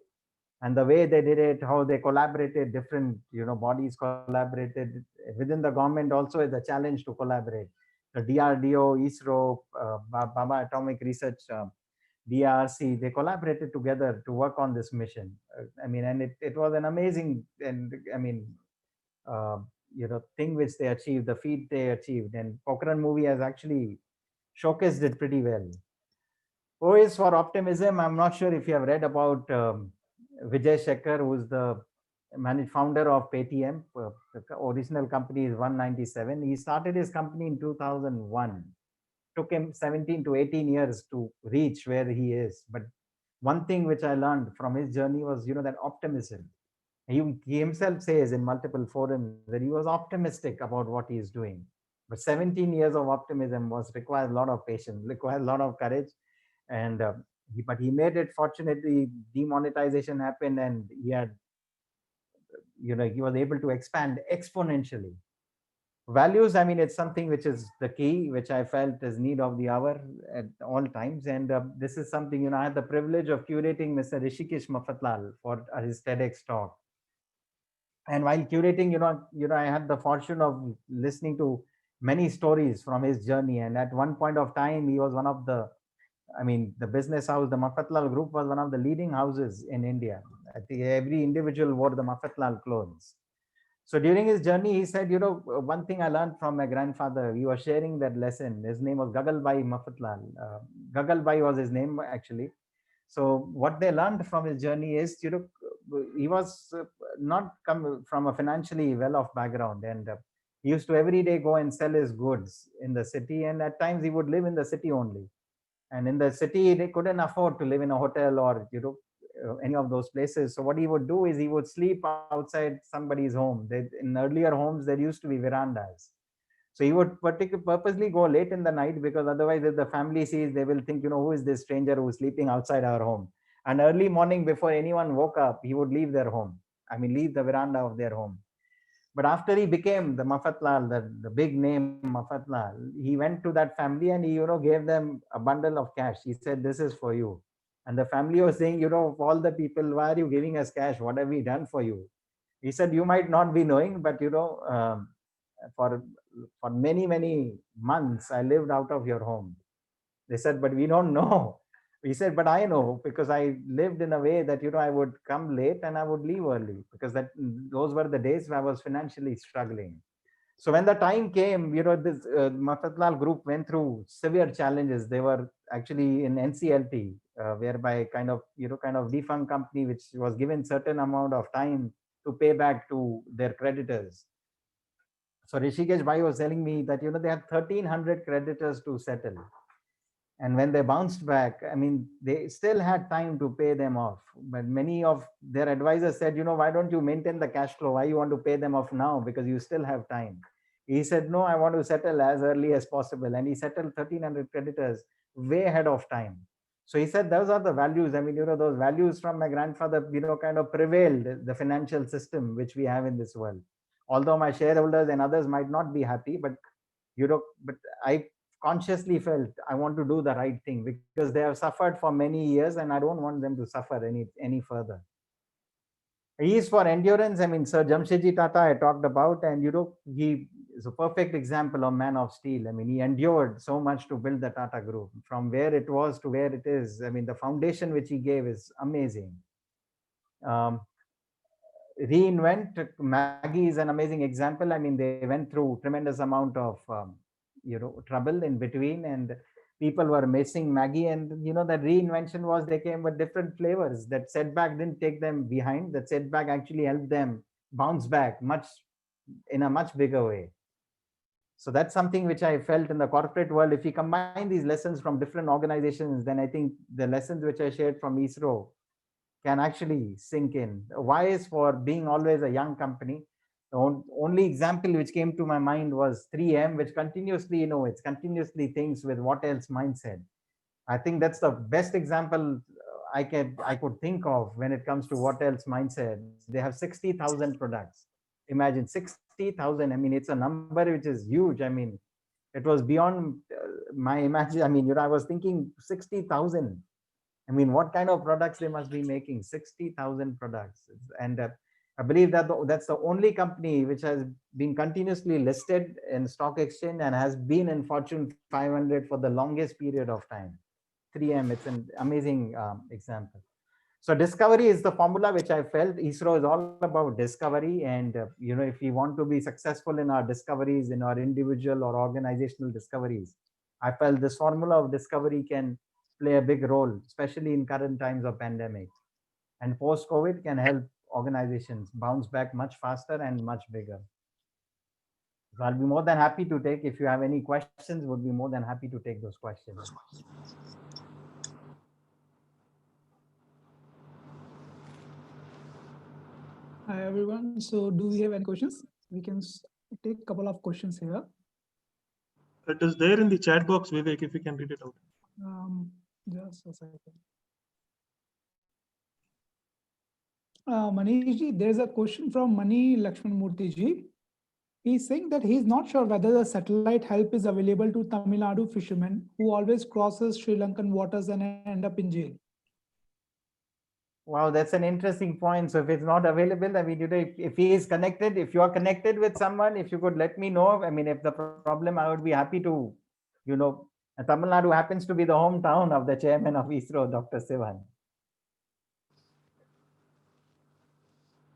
And the way they did it, how they collaborated, different bodies collaborated within the government. Also, is a challenge to collaborate. The DRDO, ISRO, Baba Atomic Research, DRC, they collaborated together to work on this mission. And it was an amazing thing which they achieved, the feat they achieved. And Pokhran movie has actually showcased it pretty well. O is for optimism. I'm not sure if you have read about Vijay Shekhar, who is the founder of Paytm. The original company is 197. He started his company in 2001. Took him 17 to 18 years to reach where he is. But one thing which I learned from his journey was, that optimism. He himself says in multiple forums that he was optimistic about what he is doing. But 17 years of optimism requires a lot of patience, requires a lot of courage. And but he made it. Fortunately, demonetization happened, and he had, he was able to expand exponentially. Values, it's something which is the key, which I felt is need of the hour at all times. And this is something, I had the privilege of curating Mr. Rishikesh Mafatlal for his TEDx talk. And while curating, I had the fortune of listening to many stories from his journey. And at one point of time, he was one of the, the business house, the Mafatlal group was one of the leading houses in India. I think every individual wore the Mafatlal clothes. So during his journey, he said, one thing I learned from my grandfather, he was sharing that lesson. His name was Gagalbai Mafatlal. Gagalbai was his name, actually. So what they learned from his journey is, he was not come from a financially well-off background. And he used to every day go and sell his goods in the city. And at times he would live in the city only. And in the city, they couldn't afford to live in a hotel or, any of those places. So what he would do is he would sleep outside somebody's home. In earlier homes, there used to be verandas. So he would purposely go late in the night, because otherwise if the family sees, they will think, who is this stranger who's sleeping outside our home? And early morning, before anyone woke up, he would leave their home. Leave the veranda of their home. But after he became the Mafatlal, the big name Mafatlal, he went to that family and he, gave them a bundle of cash. He said, this is for you. And the family was saying, of all the people, why are you giving us cash? What have we done for you? He said, you might not be knowing, but, for many, many months, I lived out of your home. They said, but we don't know. He said, but I know, because I lived in a way that, I would come late and I would leave early, because those were the days when I was financially struggling. So when the time came, this Mafatlal group went through severe challenges. They were actually in NCLT, whereby kind of defunct company, which was given certain amount of time to pay back to their creditors. So Rishikesh Bhai was telling me that, they had 1,300 creditors to settle. And when they bounced back, they still had time to pay them off. But many of their advisors said, why don't you maintain the cash flow? Why you want to pay them off now? Because you still have time. He said, no, I want to settle as early as possible. And he settled 1,300 creditors way ahead of time. So he said, those are the values. Those values from my grandfather, kind of prevailed the financial system which we have in this world. Although my shareholders and others might not be happy, but, but I consciously felt I want to do the right thing because they have suffered for many years and I don't want them to suffer any further. E is for endurance. I mean, Sir Jamshedji Tata I talked about, and he is a perfect example of man of steel. I mean, he endured so much to build the Tata Group from where it was to where it is. I mean, the foundation which he gave is amazing. Reinvent, Maggie is an amazing example. I mean, they went through tremendous amount of trouble in between, and people were missing Maggie, and that reinvention was they came with different flavors. That setback didn't take them behind. That setback actually helped them bounce back in a much bigger way. So that's something which I felt in the corporate world. If you combine these lessons from different organizations, then I think the lessons which I shared from ISRO can actually sink in. Why is for being always a young company. The only example which came to my mind was 3M, which continuously innovates, continuously thinks with what else mindset. I think that's the best example I could think of when it comes to what else mindset. They have 60,000 products. Imagine 60,000. I mean, it's a number which is huge. I mean, it was beyond my imagination. I mean, I was thinking 60,000. I mean, what kind of products they must be making? 60,000 products. And I believe that that's the only company which has been continuously listed in stock exchange and has been in Fortune 500 for the longest period of time. 3M, it's an amazing example. So discovery is the formula which I felt ISRO is all about discovery. And, if we want to be successful in our discoveries, in our individual or organizational discoveries, I felt this formula of discovery can play a big role, especially in current times of pandemic. And post-COVID can help organizations bounce back much faster and much bigger. So I'll be more than happy to take, if you have any questions, would be more than happy to take those questions. Hi, everyone. So do we have any questions? We can take a couple of questions here. It is there in the chat box, Vivek, if you can read it out. Just a second. Manishji, there's a question from Mani Lakshman Murthy ji. He's saying that he's not sure whether the satellite help is available to Tamil Nadu fishermen who always crosses Sri Lankan waters and end up in jail. Wow, that's an interesting point. So if it's not available, I mean, if he is connected, if you are connected with someone, if you could let me know. I mean, if the problem, I would be happy to, Tamil Nadu happens to be the hometown of the chairman of ISRO, Dr. Sivan.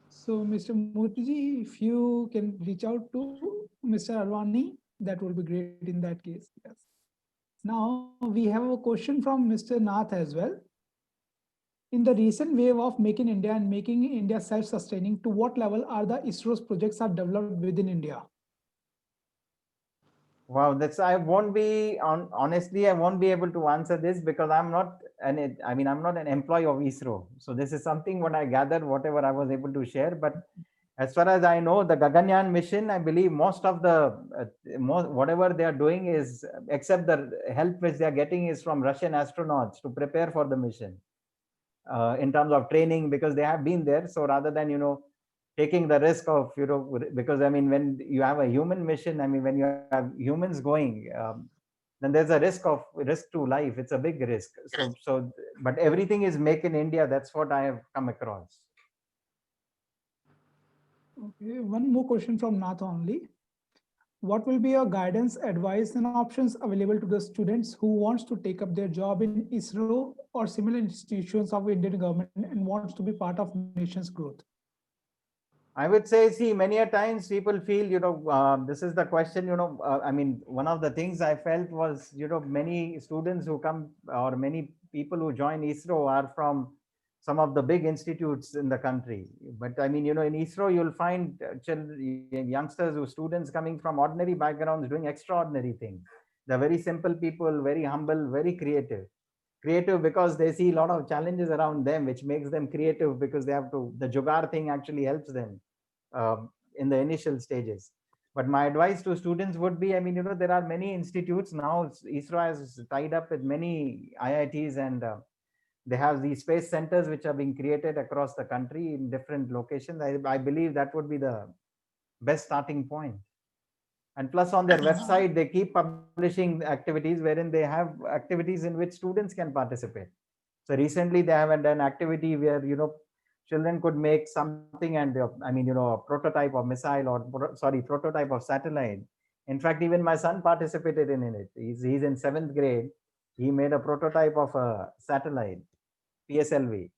So, Mr. Murthy, if you can reach out to Mr. Arwani, that would be great in that case. Yes. Now, we have a question from Mr. Nath as well. In the recent wave of Make in India and making India self-sustaining, to what level are the ISRO's projects are developed within India? Wow, honestly, I won't be able to answer this because I'm not I'm not an employee of ISRO. So this is something what I gathered, whatever I was able to share. But as far as I know, the Gaganyaan mission, I believe most of the, whatever they are doing is, except the help which they are getting is from Russian astronauts to prepare for the mission. In terms of training, because they have been there. So rather than, taking the risk of, because I mean, when you have a human mission, I mean, when you have humans going, then there's a risk to life. It's a big risk. But everything is Make in India. That's what I have come across. Okay, one more question from Nath only. What will be your guidance, advice, and options available to the students who wants to take up their job in ISRO or similar institutions of Indian government and wants to be part of nation's growth? I would say, see, many a times people feel, this is the question, I mean, one of the things I felt was, many students who come or many people who join ISRO are from some of the big institutes in the country. But I mean, in ISRO, you'll find youngsters, students coming from ordinary backgrounds doing extraordinary things. They're very simple people, very humble, very creative. Creative because they see a lot of challenges around them, which makes them creative because they have to, the jugaad thing actually helps them in the initial stages. But my advice to students would be, I mean, there are many institutes now. ISRO has tied up with many IITs and they have these space centers which are being created across the country in different locations. I believe that would be the best starting point. And plus on their website, they keep publishing activities wherein they have activities in which students can participate. So recently they have done activity where, children could make something and, a prototype of missile or, prototype of satellite. In fact, even my son participated in it. He's in 7th grade. He made a prototype of a satellite, PSLV,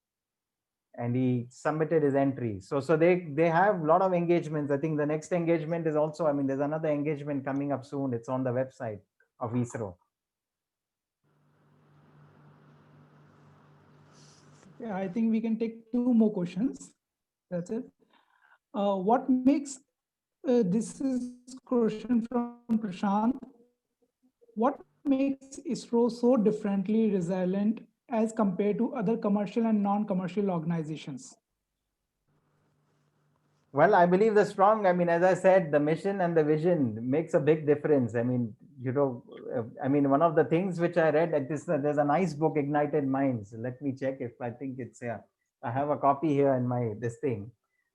and he submitted his entry. So they have a lot of engagements. I think the next engagement is also, there's another engagement coming up soon. It's on the website of ISRO. Yeah, I think we can take 2 more questions. That's it. What makes, this is question from Prashant. What makes ISRO so differently resilient as compared to other commercial and non-commercial organizations? Well, I believe the strong, as I said, the mission and the vision makes a big difference. One of the things which I read at this, there's a nice book, Ignited Minds. Let me check if I think it's here. I have a copy here in this thing.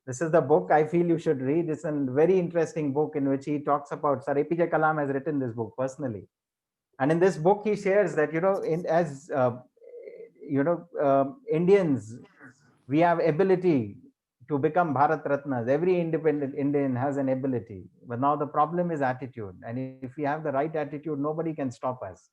This is the book I feel you should read. It's a very interesting book in which he talks about, Sir APJ Kalam has written this book personally. And in this book, he shares that, Indians, we have ability to become Bharat Ratnas. Every independent Indian has an ability. But now the problem is attitude. And if we have the right attitude, nobody can stop us.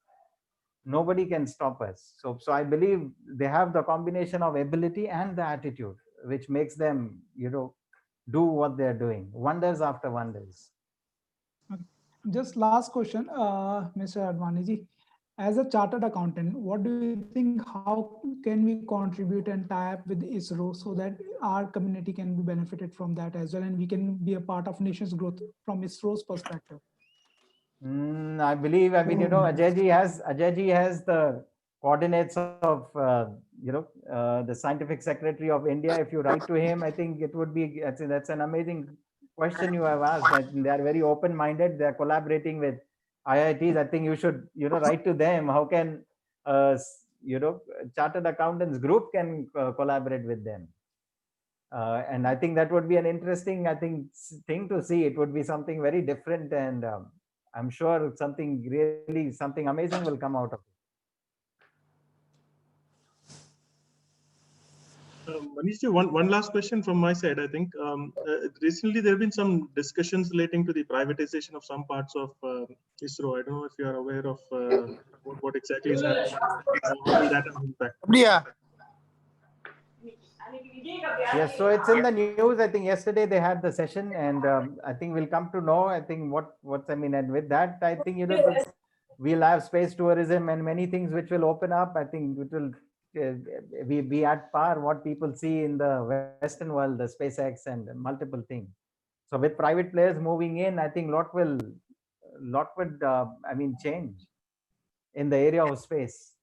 Nobody can stop us. So I believe they have the combination of ability and the attitude, which makes them, do what they're doing. Wonders after wonders. Just last question, Mr. Advaniji. As a chartered accountant, what do you think, how can we contribute and tie up with ISRO so that our community can be benefited from that as well, and we can be a part of nation's growth from ISRO's perspective? I believe, Ajayji has the coordinates of, the Scientific Secretary of India. If you write to him, I think it would be, that's an amazing question you have asked. I think they are very open-minded. They are collaborating with IITs. I think you should, write to them. How can, Chartered Accountants Group can collaborate with them? And I think that would be an interesting, thing to see. It would be something very different, and I'm sure something amazing will come out of it. Manish, one last question from my side. I think recently there have been some discussions relating to the privatization of some parts of ISRO. I don't know if you are aware of what exactly is happening. How will that have impact? Yeah. Yes, so it's in the news. I think yesterday they had the session, and I think we'll come to know. I think and with that, I think we'll have space tourism and many things which will open up. I think it will be at par what people see in the Western world, the SpaceX and multiple things. So with private players moving in, I think lot would change in the area of space.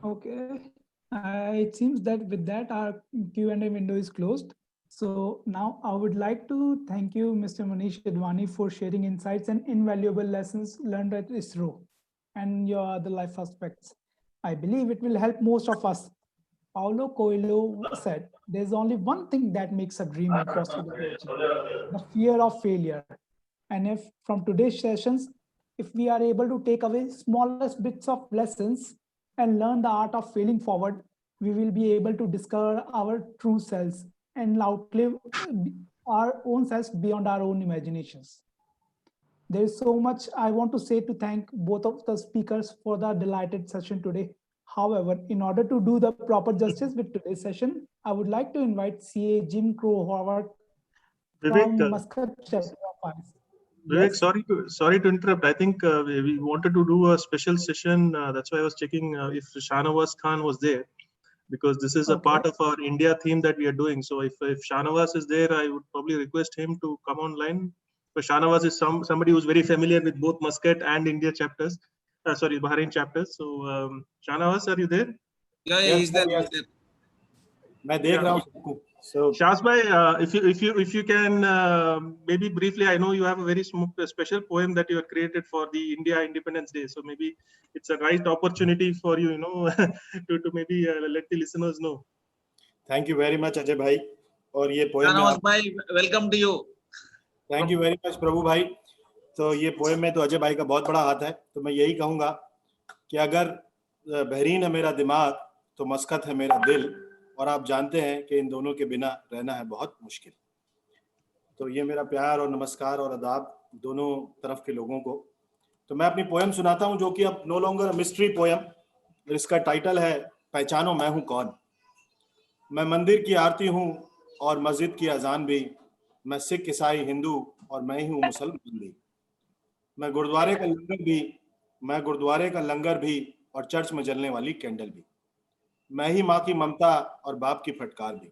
Okay, it seems that with that our Q&A window is closed. So now I would like to thank you, Mr. Manish Advani, for sharing insights and invaluable lessons learned at ISRO and your other life aspects. I believe it will help most of us. Paulo Coelho said, there's only one thing that makes a dream impossible to achieve, the fear of failure. And if from today's sessions, if we are able to take away smallest bits of lessons and learn the art of failing forward, we will be able to discover our true selves and outlive our own selves beyond our own imaginations. There is so much I want to say to thank both of the speakers for the delighted session today. However, in order to do the proper justice with today's session, I would like to invite CA Jim Crow Howard from Muscat chapter of ICE. Vivek, sorry to interrupt. I think we wanted to do a special session. That's why I was checking if Shahnawaz Khan was there, because this is a part of our India theme that we are doing. So if Shahnawaz is there, I would probably request him to come online. But Shahnawaz is somebody who's very familiar with both Muscat and India chapters. Bahrain chapters. So Shahnawaz, are you there? Yeah, he's there. So Shaz bhai, if you can maybe briefly, I know you have a very special poem that you have created for the India Independence Day. So maybe it's a right opportunity for you, to maybe let the listeners know. Thank you very much, Ajay bhai. और ये poem में भाई, welcome to you. Thank you very much Prabhu भाई। तो ये poem में तो अजय भाई का बहुत बड़ा हाथ है। तो मैं यही कहूँगा कि अगर बहरीन है मेरा दिमाग तो मस्कत है मेरा दिल, और आप जानते हैं कि इन दोनों के बिना रहना है बहुत मुश्किल। तो ये मेरा प्यार और नमस्कार और आदाब दोनों तरफ के लोगों को। तो मैं अपनी पोएम सुनाता हूँ, जो कि अब नो लॉन्गर मिस्ट्री पोएम। इसका टाइटल है पहचानो मैं हूँ कौन। मैं मंदिर की आरती हूँ और मस्जिद की अजान भी, मैं सिख ईसाई हिंदू और मैं ही हूँ मुसलमान भी। मैं गुरुद्वारे का लंगर भी और चर्च में जलने वाली कैंडल भी। मैं ही माँ की ममता और बाप की फटकार भी।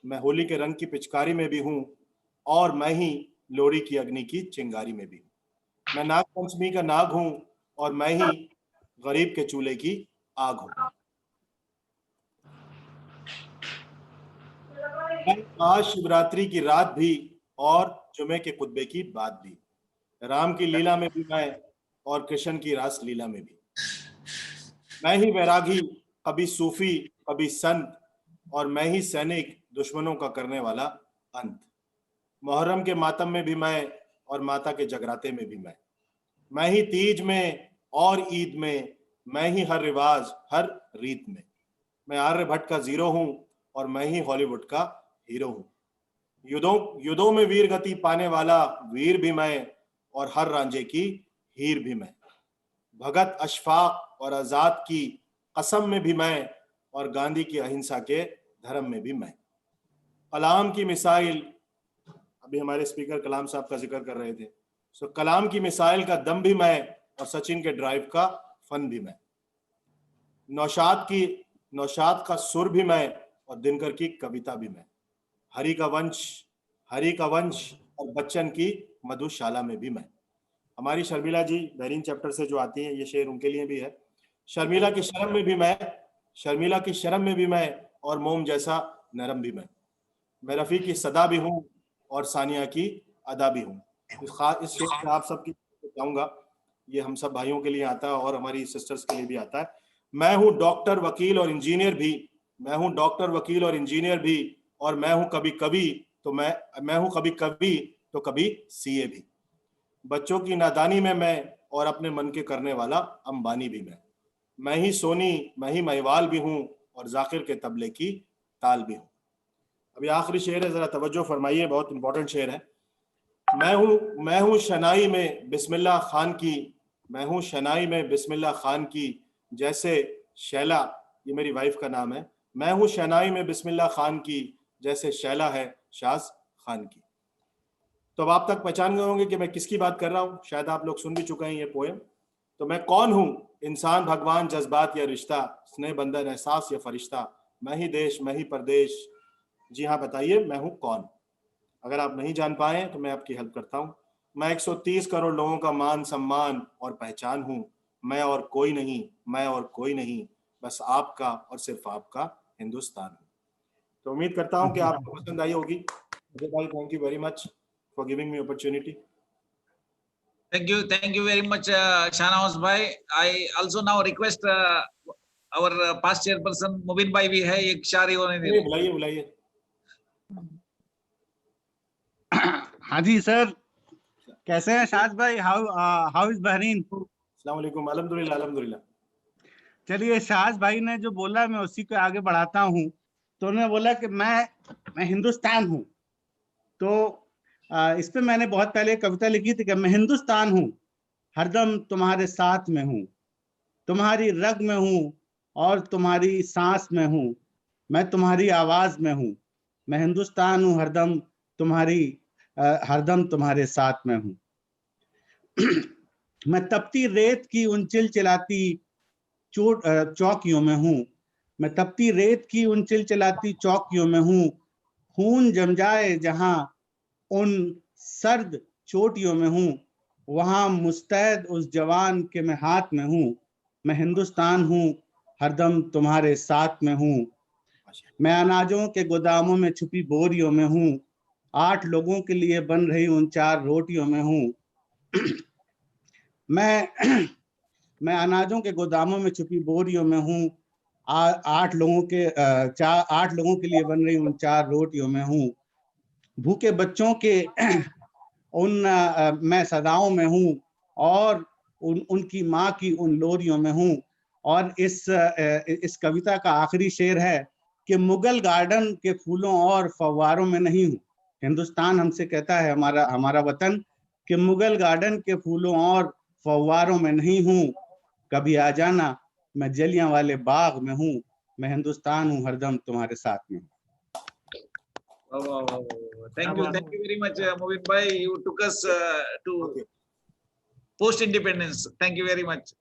मैं होली के रंग की पिचकारी में भी हूँ और मैं ही लोहड़ी की अग्नि की चिंगारी में भी। मैं नाग पंचमी का नाग हूँ और मैं ही गरीब के चूल्हे की आग हूँ। आज शिवरात्रि की रात भी और जुमे के खुतबे की बात भी। राम की लीला में भी मैं और कृष्ण की रास लीला में भी। मैं ही वैरागी, कभी सूफी कभी संत, और मैं ही सैनिक दुश्मनों का करने वाला अंत। मुहर्रम के मातम में भी मैं और माता के जगराते में भी मैं ही तीज में और ईद में, मैं ही हर रिवाज हर रीत में। मैं आर्यभट्ट का जीरो हूँ और मैं ही हॉलीवुड का हीरो हूँ। युद्धों में वीर गति पाने वाला वीर भी मैं और हर रांझे की हीर भी मैं। भगत अशफाक और आजाद की कसम में भी मैं और गांधी की अहिंसा के धर्म में भी मैं। कलाम की मिसाइल, अभी हमारे स्पीकर कलाम साहब का जिक्र कर रहे थे, सो कलाम की मिसाइल का दम भी मैं और सचिन के ड्राइव का फन भी मैं। नौशाद का सुर भी मैं और दिनकर की कविता भी मैं। हरि का वंश और बच्चन की मधुशाला में भी मैं। हमारी शर्मिला जी बहरीन चैप्टर से जो आती हैं, ये शेर उनके लिए भी है। शर्मिला की शर्म में भी मैं और मोम जैसा नरम भी मैं रफ़ी की सदा भी हूँ और सानिया की अदा भी हूँ। इस शेर में आप सबकी चाहूँगा, ये हम सब भाइयों के लिए आता है और हमारी सिस्टर्स के लिए भी आता है। मैं हूँ डॉक्टर वकील और इंजीनियर भी, और मैं हूँ कभी कभी तो कभी सीए भी। बच्चों की नादानी में मैं और अपने मन के करने वाला अंबानी भी मैं ही सोनी, मैं ही महिवाल भी हूँ और जाकिर के तबले की ताल भी हूँ। अभी आखिरी शेर है, जरा तवज्जो फरमाइए, बहुत इंपॉर्टेंट शेर है। मैं हूँ शनाई में बिस्मिल्लाह खान की, जैसे शैला, ये मेरी वाइफ का नाम है। मैं हूँ शनाई में बिस्मिल्लाह खान की, जैसे शैला है शाज खान की। तो अब आप तक पहचान गए होंगे कि मैं किसकी बात कर रहा हूँ। शायद आप लोग सुन भी चुके हैं ये पोएम। तो मैं कौन हूँ? इंसान, भगवान, जज्बात या रिश्ता, स्नेह बंधन, एहसास या फरिश्ता, मैं ही देश, मैं ही परदेश। जी हाँ, बताइए मैं हूँ कौन? अगर आप नहीं जान पाए तो मैं आपकी हेल्प करता हूँ। मैं 130 करोड़ लोगों का मान सम्मान और पहचान हूँ। मैं और कोई नहीं, बस आपका और सिर्फ आपका हिंदुस्तान हूँ। तो उम्मीद करता हूँ कि आपको पसंद आई होगी। अजय भाई, thank you very much for giving me opportunity. Thank you very much, Shahnawaz bhai. I also now request our past chairperson Mubin bhai भी है, एक शायरी होने दीजिए। बुलाइए। हाँ जी सर, कैसे हैं शाद भाई? How is Bahrain? अस्सलाम वालेकुम। अल्हम्दुलिल्लाह। चलिए, शाज भाई ने जो बोला मैं उसी को आगे बढ़ाता हूँ। तो उन्होंने बोला कि मैं हिंदुस्तान हूँ। तो इस पे मैंने बहुत पहले कविता लिखी थी कि मैं हिंदुस्तान हूँ, हरदम तुम्हारे साथ में हूँ, तुम्हारी रग में हूँ और तुम्हारी सांस में हूँ, मैं तुम्हारी आवाज में हूँ। मैं हिंदुस्तान हूँ, हरदम तुम्हारे साथ में हूँ। मैं तपती रेत की उन चिलचिलाती चौकियों में हूँ, मैं तपती रेत की उन चिलचिलाती चौकियों में हूँ। खून जम जाए जहां उन सर्द चोटियों में हूँ, वहां मुस्तैद उस जवान के मैं हाथ में हूँ। मैं हिंदुस्तान हूँ, हरदम तुम्हारे साथ में हूँ। मैं अनाजों के गोदामों में छुपी बोरियों में हूँ, 8 लोगों के लिए बन रही उन 4 रोटियों में हूँ। मैं अनाजों के गोदामों में छुपी बोरियों में हूँ, 8 लोगों के लिए बन रही उन 4 रोटियों में हूँ। भूखे बच्चों के मैं सदाओं में हूँ और उनकी माँ की उन लोरियों में हूँ। और इस कविता का आखिरी शेर है कि मुगल गार्डन के फूलों और फव्वारों में नहीं हूँ। हिंदुस्तान हमसे कहता है, हमारा वतन, कि मुगल गार्डन के फूलों और फव्वारों में नहीं हूँ। कभी आ जाना, मैं जलियांवाले बाग में हूँ। मैं हिंदुस्तान हूँ, हरदम तुम्हारे साथ में। Thank you very much, Movin bhai. You took us to post-independence. Thank you very much.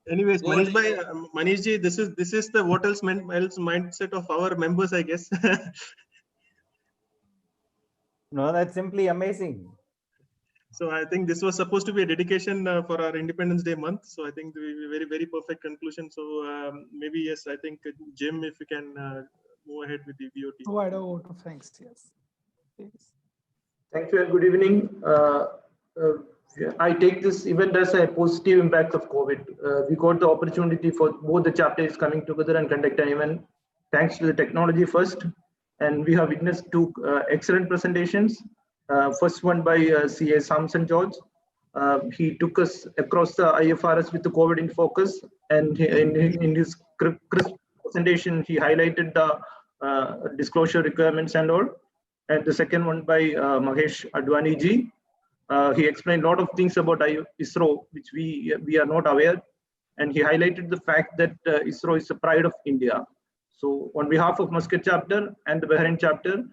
Anyways, Go Manish ahead. bhai, Manish ji, this is the what else mindset of our members, I guess. No, that's simply amazing. So I think this was supposed to be a dedication for our Independence Day month. So I think we very, very perfect conclusion. So maybe, yes, I think Jim, if you can move ahead with the VOT. Provide a vote of thanks. Yes. Please. Thank you and good evening. I take this event as a positive impact of COVID. We got the opportunity for both the chapters coming together and conduct an event thanks to the technology first. And we have witnessed 2 excellent presentations. First one by CA Samson George. He took us across the IFRS with the COVID in focus. And in his crisp presentation, he highlighted the disclosure requirements and all. And the second one by Mahesh Advani ji. He explained a lot of things about ISRO, which we are not aware. And he highlighted the fact that ISRO is a pride of India. So on behalf of Muscat chapter and the Bahrain chapter,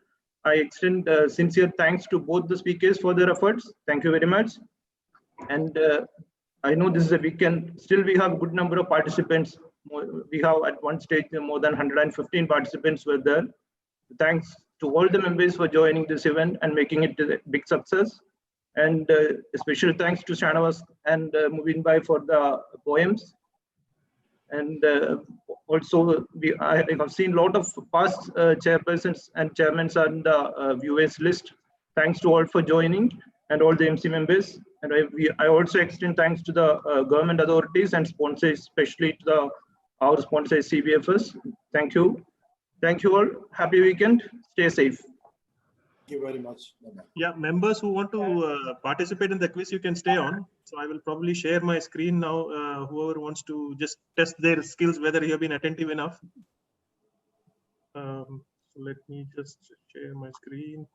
I extend sincere thanks to both the speakers for their efforts. Thank you very much. And I know this is a weekend. Still, we have a good number of participants. We have at one stage more than 115 participants were there. Thanks to all the members for joining this event and making it a big success. And a special thanks to Shanavas and Movin Bhai for the poems. And also, I have seen a lot of past chairpersons and chairmen on the viewers list. Thanks to all for joining and all the MC members. And I also extend thanks to the government authorities and sponsors, especially to our sponsor CBFS. Thank you. Thank you all. Happy weekend. Stay safe. Thank you very much. Yeah, members who want to participate in the quiz, you can stay on. So I will probably share my screen now. Whoever wants to just test their skills, whether you have been attentive enough. So let me just share my screen.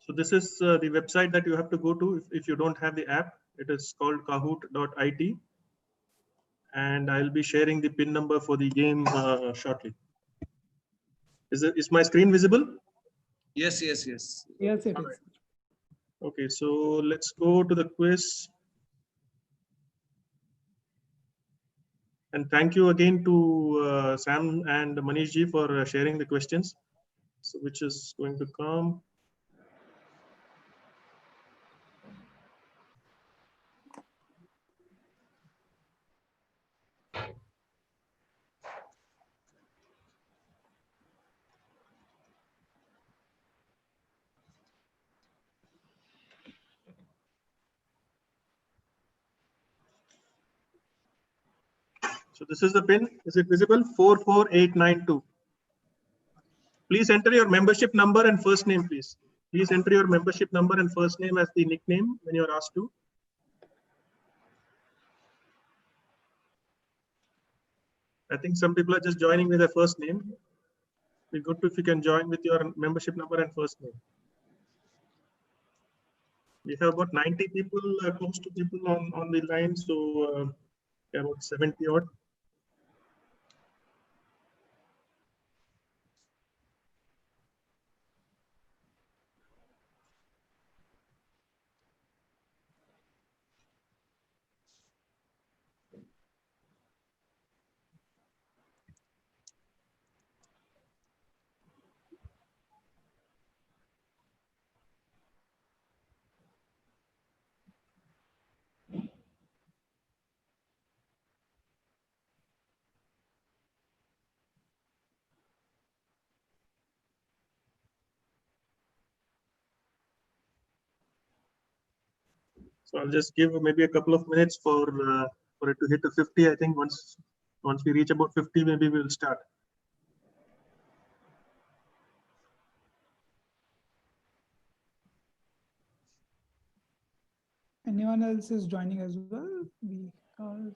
So this is the website that you have to go to if you don't have the app. It is called kahoot.it. And I'll be sharing the PIN number for the game shortly. Is my screen visible? Yes, yes, yes. Yes, it is. Okay, so let's go to the quiz. And thank you again to Sam and Manish ji for sharing the questions. So which is going to come. So this is the PIN. Is it visible? 44892. Please enter your membership number and first name, please. Please enter your membership number and first name as the nickname when you're asked to. I think some people are just joining with their first name. Be good if you can join with your membership number and first name. We have about 90 people, close to people on the line. So about 70 odd. So I'll just give maybe a couple of minutes for it to hit the 50. I think once we reach about 50, maybe we'll start. Anyone else is joining as well? Because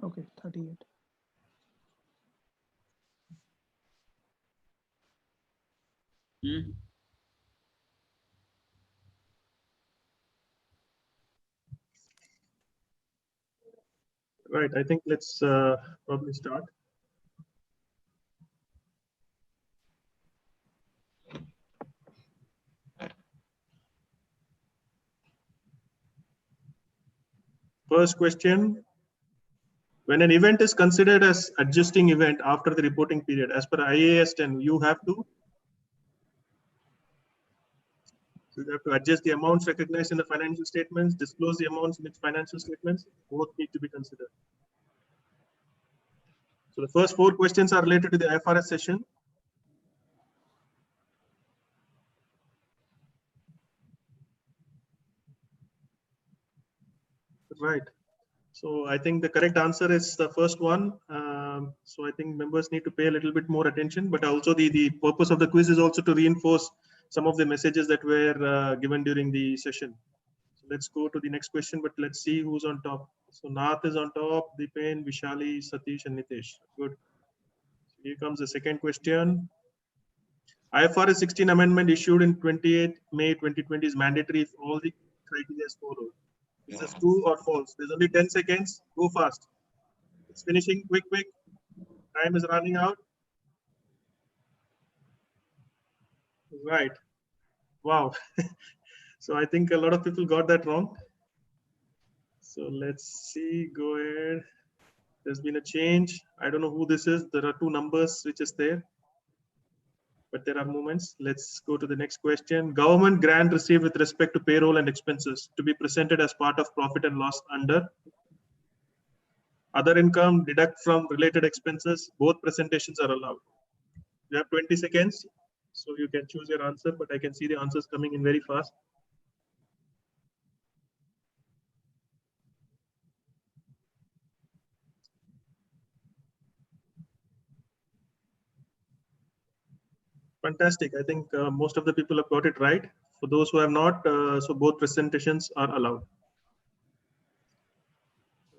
okay, 38. Right. I think let's probably start. First question. When an event is considered as adjusting event after the reporting period, as per IAS 10, you have to adjust the amounts recognized in the financial statements, disclose the amounts in its financial statements. Both need to be considered. So the first 4 questions are related to the IFRS session. Right. So I think the correct answer is the first one. So I think members need to pay a little bit more attention, but also the purpose of the quiz is also to reinforce some of the messages that were given during the session. So let's go to the next question, but let's see who's on top. So Nath is on top, Dipen, Vishali, Satish, and Nitesh. Good. So here comes the second question. IFRS 16 amendment issued in 28 May 2020 is mandatory if all the criteria is followed. Is this true or false? There's only 10 seconds. Go fast. It's finishing. Quick. Time is running out. Right. Wow. So I think a lot of people got that wrong. So let's see. Go ahead. There's been a change. I don't know who this is. There are 2 numbers which is there, but there are movements. Let's go to the next question. Government grant received with respect to payroll and expenses to be presented as part of profit and loss under other income, deduct from related expenses. Both presentations are allowed. You have 20 seconds, so you can choose your answer, but I can see the answers coming in very fast. Fantastic. I think most of the people have got it right. For those who have not, so both presentations are allowed.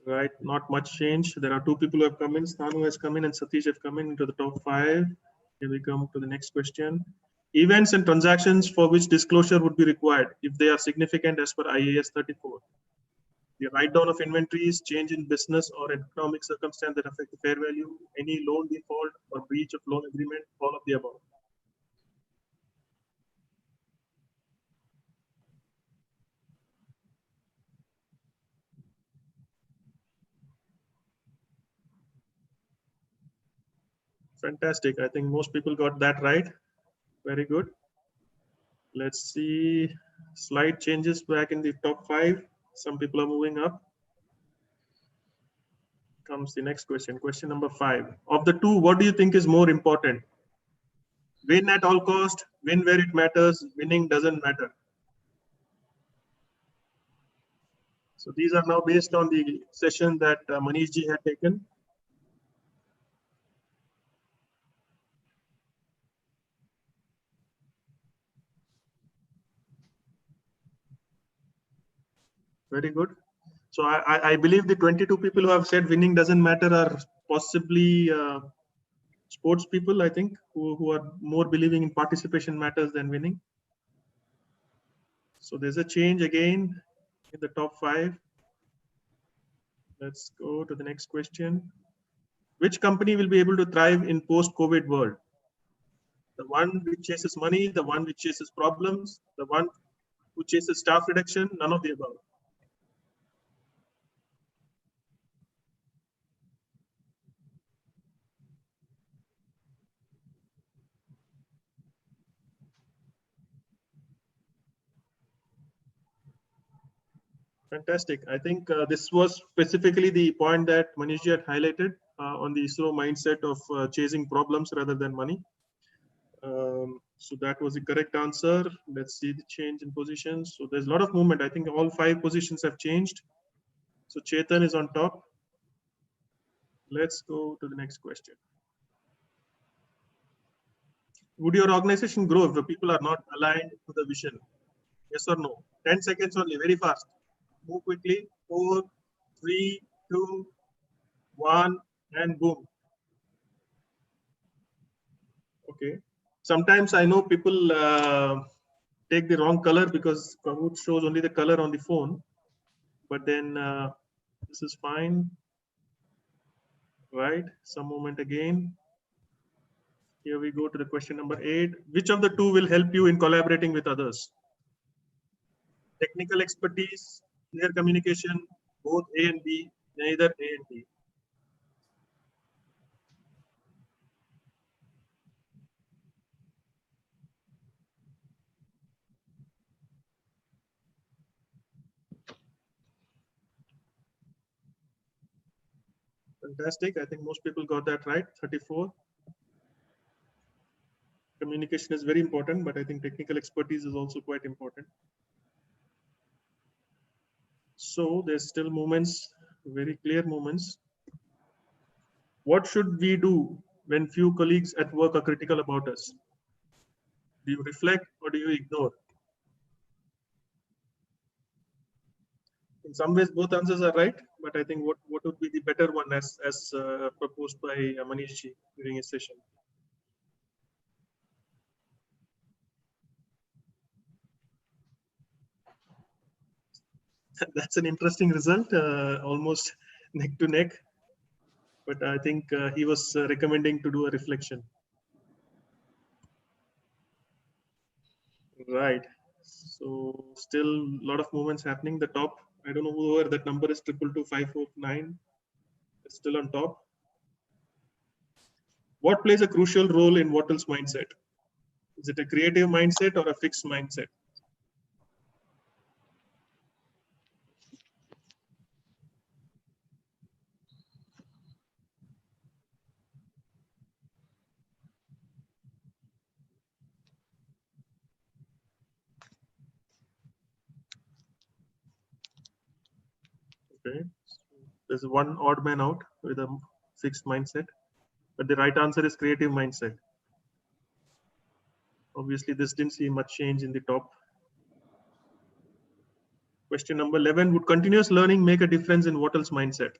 Right, not much change. There are 2 people who have come in. Stanu has come in and Satish have come in into the top 5. Here we come to the next question. Events and transactions for which disclosure would be required if they are significant as per IAS 34. The write down of inventories, change in business or economic circumstance that affect the fair value, any loan default or breach of loan agreement, all of the above. Fantastic. I think most people got that right. Very good. Let's see. Slight changes back in the top 5. Some people are moving up. Comes the next question. Question number 5. Of the 2, what do you think is more important? Win at all cost, win where it matters, winning doesn't matter. So these are now based on the session that Manish ji had taken. Very good. So I believe the 22 people who have said winning doesn't matter are possibly sports people, I think, who are more believing in participation matters than winning. So there's a change again in the top 5. Let's go to the next question. Which company will be able to thrive in post-COVID world? The one which chases money, the one which chases problems, the one who chases staff reduction, none of the above. Fantastic. I think this was specifically the point that Manish had highlighted on the ISRO mindset of chasing problems rather than money. So that was the correct answer. Let's see the change in positions. So there's a lot of movement. I think all 5 positions have changed. So Chetan is on top. Let's go to the next question. Would your organization grow if the people are not aligned to the vision? Yes or no? 10 seconds only, very fast. Move quickly. 4, 3, 2, 1, and boom. Okay. Sometimes I know people take the wrong color because Kahoot shows only the color on the phone. But then this is fine. Right. Some moment again. Here we go to the question number 8. Which of the two will help you in collaborating with others? Technical expertise, clear communication, both A and B, neither A and B. Fantastic. I think most people got that right. 34. Communication is very important, but I think technical expertise is also quite important. So there's still moments, very clear moments. What should we do when few colleagues at work are critical about us? Do you reflect or do you ignore? In some ways, both answers are right, but I think what would be the better one as proposed by Manishji during his session? That's an interesting result, almost neck to neck. But I think he was recommending to do a reflection. Right. So still a lot of movements happening. The top, I don't know whoever that number is, 222-549. It's still on top. What plays a crucial role in Wattel's mindset? Is it a creative mindset or a fixed mindset? Okay, there's one odd man out with a fixed mindset, but the right answer is creative mindset. Obviously, this didn't see much change in the top. Question number 11, would continuous learning make a difference in Wattel's mindset?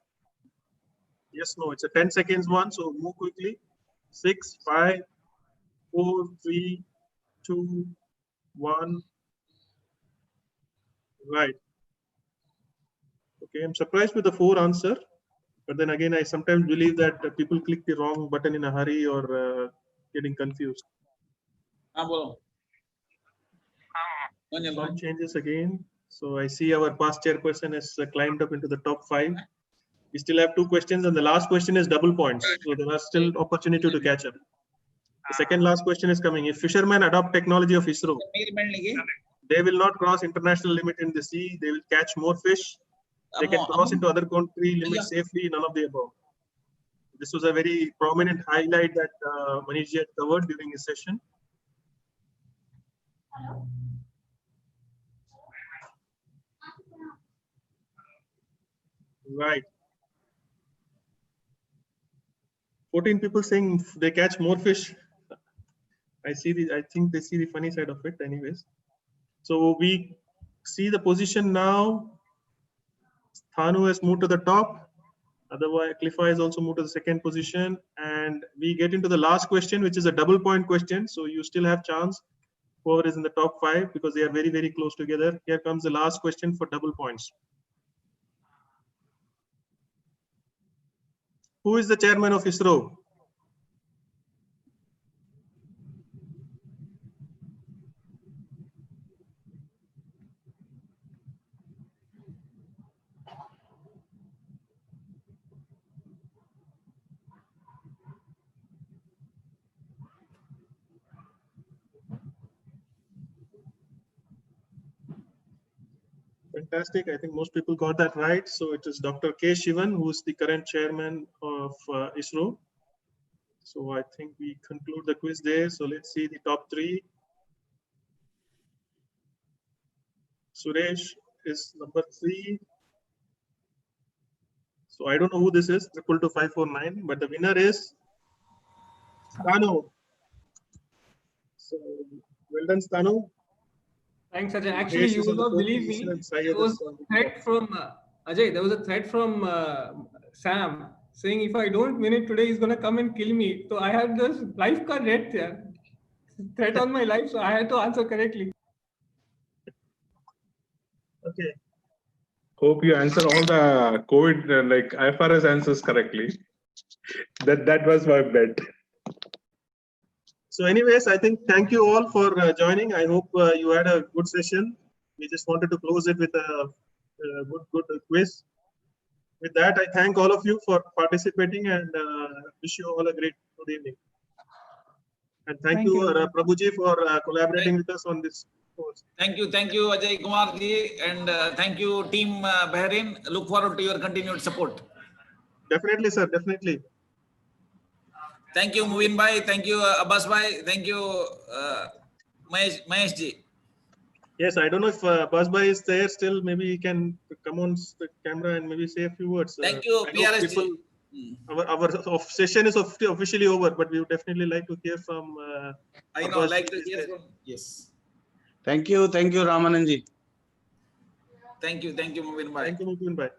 Yes, no, it's a 10 seconds one, so move quickly. 6, 5, 4, 3, 2, 1. Right. Okay, I'm surprised with the 4 answer, but then again, I sometimes believe that people click the wrong button in a hurry or getting confused. Some changes again. So I see our past chairperson has climbed up into the top 5. We still have 2 questions, and the last question is double points. So there are still opportunity to catch up. The second last question is coming. If fishermen adopt technology of ISRO, they will not cross international limit in the sea. They will catch more fish. They can cross into other country limits safely. None of the above. This was a very prominent highlight that Manishji had covered during his session. Right. 14 people saying they catch more fish. I think they see the funny side of it anyways. So we see the position now. Thanu has moved to the top. Otherwise, Cliffa has also moved to the second position. And we get into the last question, which is a double point question. So you still have chance, whoever is in the top 5, because they are very, very close together. Here comes the last question for double points. Who is the chairman of ISRO? Fantastic. I think most people got that right. So it is Dr. K. Shivan, who is the current chairman of ISRO. So I think we conclude the quiz there. So let's see the top 3. Suresh is number 3. So I don't know who this is, 222-549, but the winner is Stano. So well done, Stano. Thanks, Ajay. Actually, you will not believe me. There was a threat from Ajay. There was a threat from Sam saying if I don't win it today, he's gonna come and kill me. So I had this life card read there. Threat on my life, so I had to answer correctly. Okay. Hope you answer all the COVID like IFRS answers correctly. That was my bet. So anyways, I think thank you all for joining. I hope you had a good session. We just wanted to close it with a good quiz. With that, I thank all of you for participating and wish you all a great good evening. And thank you, Prabhuji, for collaborating with us on this course. Thank you, Ajay Kumar ji, and thank you, Team Bahrain. Look forward to your continued support. Definitely, sir. Definitely. Thank you, Mubin bhai. Thank you, Abbas bhai. Thank you, Mahesh ji. Yes, I don't know if Basbhai is there still. Maybe he can come on the camera and maybe say a few words. Thank you, PRS ji. Our session is officially over, but we would definitely like to hear from. I know, like to hear from. Yes. Thank you, Ramananji. Thank you, Mubin bhai. Thank you, Mubin bhai.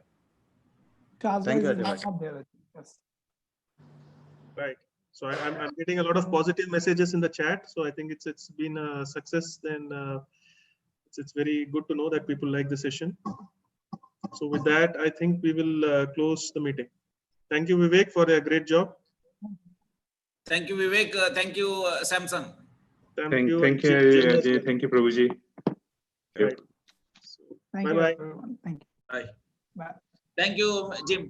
Thank you. Yes. Right. So I'm getting a lot of positive messages in the chat. So I think it's been a success. Then it's very good to know that people like the session. So with that, I think we will close the meeting. Thank you, Vivek, for a great job. Thank you, Vivek. Thank you, Samson. Thank you, Ajay. Thank you, Prabhuji. Right. Thank you, everyone. Thank you. Bye. Bye. Thank you, Jim.